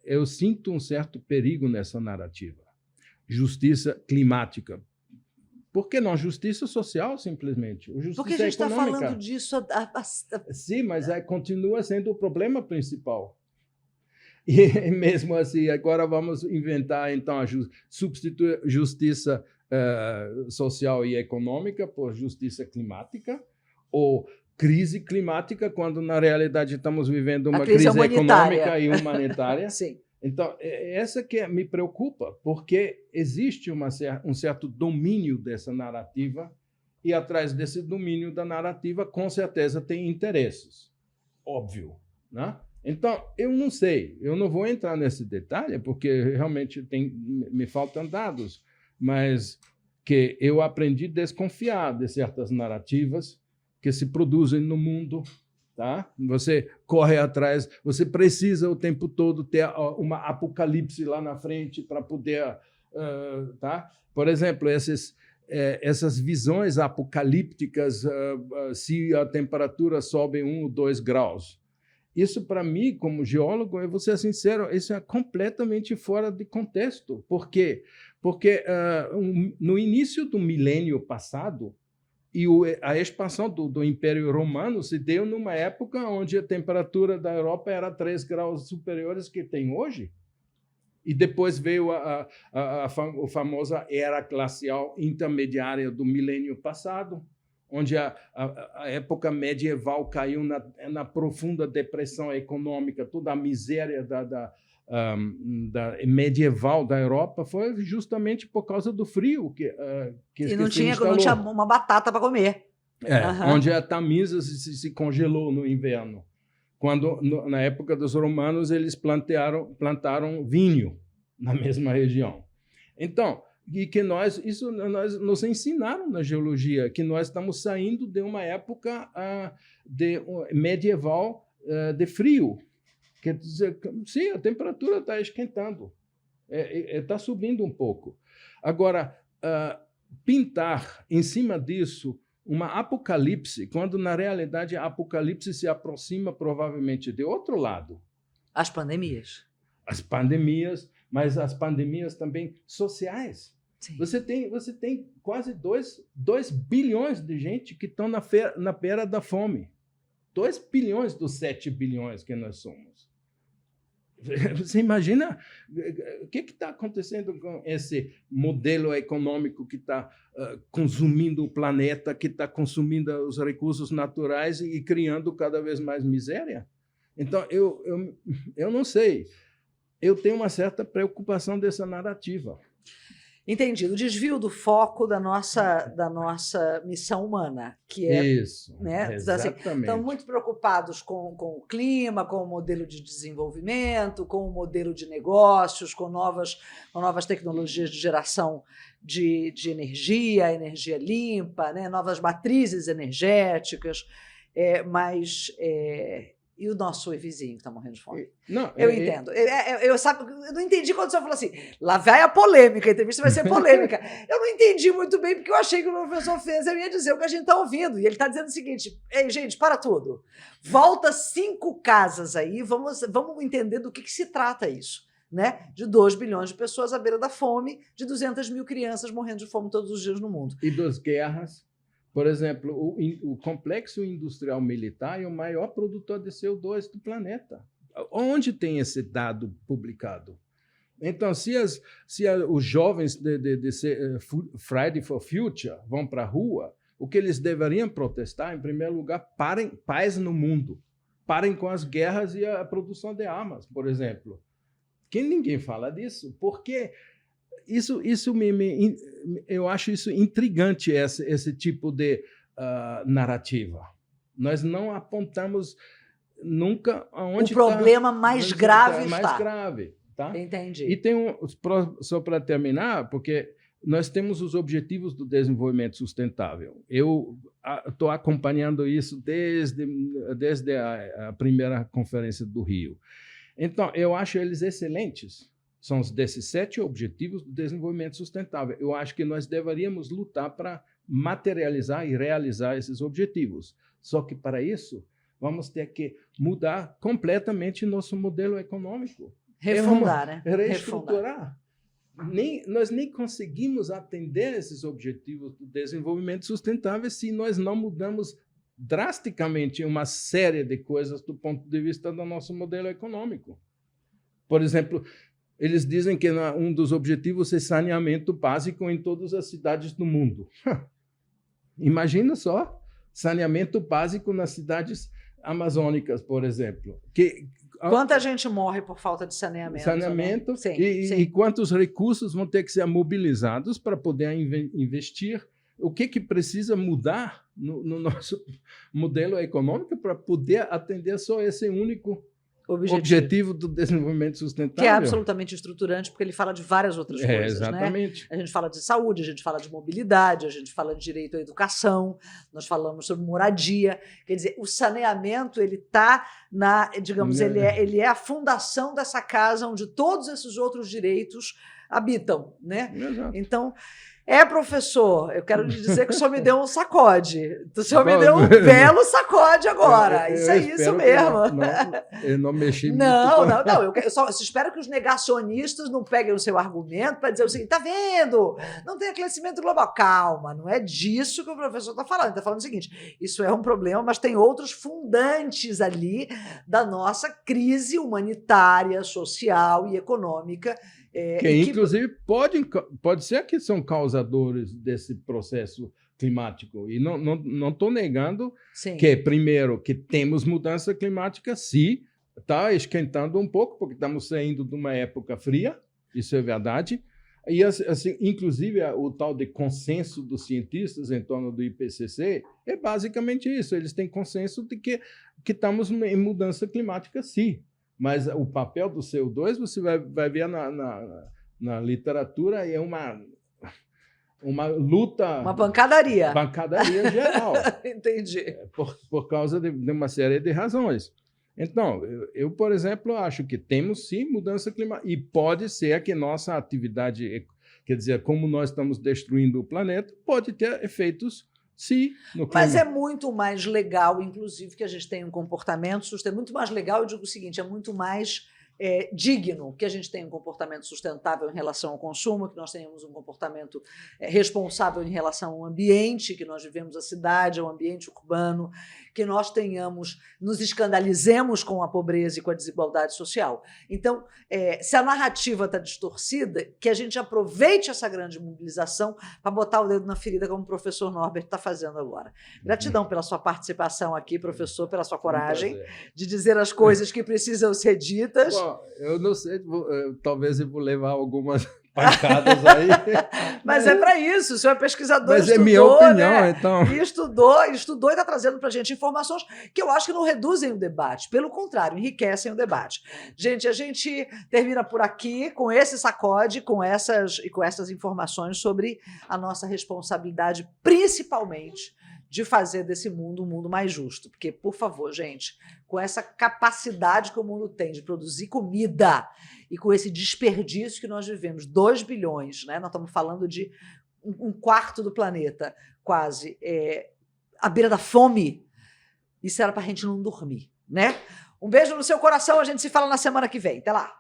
eu sinto um certo perigo nessa narrativa. Justiça climática. Por que não? Justiça social, simplesmente. Justiça Porque a gente está econômica. falando disso Sim, mas continua sendo o problema principal. E mesmo assim, agora vamos inventar, então, substituir justiça social e econômica por justiça climática, ou crise climática, quando, na realidade, estamos vivendo uma crise econômica e humanitária. Sim. Então, essa que me preocupa, porque existe um certo domínio dessa narrativa, e atrás desse domínio da narrativa, com certeza, tem interesses. Óbvio, né? Então, eu não sei, eu não vou entrar nesse detalhe, porque realmente me faltam dados, mas que eu aprendi a desconfiar de certas narrativas que se produzem no mundo. Tá? Você corre atrás, você precisa o tempo todo ter uma apocalipse lá na frente para poder... tá? Por exemplo, essas visões apocalípticas, se a temperatura sobe 1 ou 2 graus. Isso, para mim, como geólogo, eu vou ser sincero, isso é completamente fora de contexto. Por quê? Porque no início do milênio passado, e a expansão do Império Romano se deu numa época onde a temperatura da Europa era 3 graus superiores que tem hoje. E depois veio a famosa era glacial intermediária do milênio passado, onde a época medieval caiu na profunda depressão econômica, toda a miséria da medieval da Europa foi justamente por causa do frio que e não tinha uma batata para comer. Onde a Tamisa se congelou no inverno. Quando, na época dos romanos, eles plantaram vinho na mesma região. Então, isso nos ensinaram na geologia, que nós estamos saindo de uma época medieval de frio. Quer dizer, sim, a temperatura está esquentando, está subindo um pouco. Agora, pintar em cima disso uma apocalipse, quando, na realidade, a apocalipse se aproxima provavelmente de outro lado. As pandemias. As pandemias, mas as pandemias também sociais. Sim. Você tem quase 2 bilhões de gente que estão na beira da fome. 2 bilhões dos 7 bilhões que nós somos. Você imagina o que está acontecendo com esse modelo econômico que está consumindo o planeta, que está consumindo os recursos naturais e criando cada vez mais miséria? Então, eu não sei. Eu tenho uma certa preocupação dessa narrativa. Entendido. O desvio do foco da nossa missão humana, que é... Isso, né, exatamente. Assim, estão muito preocupados com o clima, com o modelo de desenvolvimento, com o modelo de negócios, com novas tecnologias de geração de energia limpa, né, novas matrizes energéticas, mas... E o nosso vizinho que está morrendo de fome? Não, eu entendo. Eu não entendi quando o senhor falou assim, lá vai a polêmica, a entrevista vai ser polêmica. Eu não entendi muito bem, porque eu achei que o professor fez, eu ia dizer o que a gente está ouvindo. E ele está dizendo o seguinte, ei, gente, para tudo. Volta 5 casas aí, vamos entender do que se trata isso. Né? De 2 bilhões de pessoas à beira da fome, de 200 mil crianças morrendo de fome todos os dias no mundo. E das guerras. Por exemplo, o complexo industrial militar é o maior produtor de CO2 do planeta. Onde tem esse dado publicado? Então, se os jovens de Friday for Future vão para a rua, o que eles deveriam protestar, em primeiro lugar, paz no mundo. Parem com as guerras e a produção de armas, por exemplo. Que ninguém fala disso, porque eu acho isso intrigante, esse tipo de narrativa. Nós não apontamos nunca aonde o problema mais grave mais está. grave, tá? Entendi. E tem só para terminar, porque nós temos os Objetivos do Desenvolvimento Sustentável. Eu estou acompanhando isso desde a primeira conferência do Rio. Então, eu acho eles excelentes. São os 17 Objetivos do Desenvolvimento Sustentável. Eu acho que nós deveríamos lutar para materializar e realizar esses objetivos. Só que, para isso, vamos ter que mudar completamente nosso modelo econômico. Refundar, né? Reestruturar. Nós nem conseguimos atender esses objetivos do desenvolvimento sustentável se nós não mudamos drasticamente uma série de coisas do ponto de vista do nosso modelo econômico. Por exemplo, eles dizem que um dos objetivos é saneamento básico em todas as cidades do mundo. Imagina só, saneamento básico nas cidades amazônicas, por exemplo. Quanta gente morre por falta de saneamento? Saneamento, né? Sim, sim. E quantos recursos vão ter que ser mobilizados para poder investir? O que precisa mudar no nosso modelo econômico para poder atender só esse único objetivo do desenvolvimento sustentável? Que é absolutamente estruturante, porque ele fala de várias outras coisas. Exatamente. Né? A gente fala de saúde, a gente fala de mobilidade, a gente fala de direito à educação, nós falamos sobre moradia. Quer dizer, o saneamento, ele está digamos, ele é a fundação dessa casa onde todos esses outros direitos habitam, né? Exato. Então, professor, eu quero lhe dizer que o senhor me deu um sacode. O senhor me deu um belo sacode agora. Isso é isso mesmo. Eu não mexi muito. Não. Eu só espero que os negacionistas não peguem o seu argumento para dizer o seguinte: tá vendo? Não tem aquecimento global. Calma, não é disso que o professor está falando. Ele está falando o seguinte: isso é um problema, mas tem outros fundantes ali da nossa crise humanitária, social e econômica. Que inclusive pode ser que são causadores desse processo climático. E não estou negando que, primeiro, que temos mudança climática, sim, está esquentando um pouco, porque estamos saindo de uma época fria, isso é verdade. E, assim, inclusive, o tal de consenso dos cientistas em torno do IPCC é basicamente isso. Eles têm consenso de que estamos em mudança climática, sim. Mas o papel do CO2, você vai ver na literatura, é uma luta... Uma pancadaria. Pancadaria geral. Entendi. Por causa de uma série de razões. Então, eu, por exemplo, acho que temos, sim, mudança climática. E pode ser que nossa atividade, quer dizer, como nós estamos destruindo o planeta, pode ter efeitos... Sim, mas é muito mais legal, inclusive, que a gente tenha um comportamento sustentável. Muito mais legal, eu digo o seguinte, é muito mais digno que a gente tenha um comportamento sustentável em relação ao consumo, que nós tenhamos um comportamento responsável em relação ao ambiente, que nós vivemos a cidade, ao ambiente urbano, que nós nos escandalizemos com a pobreza e com a desigualdade social. Então, se a narrativa está distorcida, que a gente aproveite essa grande mobilização para botar o dedo na ferida, como o professor Norbert está fazendo agora. Gratidão pela sua participação aqui, professor, pela sua coragem de dizer as coisas que precisam ser ditas. Bom, eu não sei, talvez eu vou levar algumas pancadas aí. Mas é para isso, o senhor é pesquisador, mas estudou, é minha opinião, né? Então. E estudou e está trazendo para a gente informações que eu acho que não reduzem o debate, pelo contrário, enriquecem o debate. Gente, a gente termina por aqui com esse sacode, com essas informações sobre a nossa responsabilidade, principalmente de fazer desse mundo um mundo mais justo. Porque, por favor, gente, com essa capacidade que o mundo tem de produzir comida e com esse desperdício que nós vivemos, 2 bilhões, né? Nós estamos falando de um quarto do planeta, quase, à beira da fome, isso era para a gente não dormir, né? Um beijo no seu coração, a gente se fala na semana que vem. Até lá!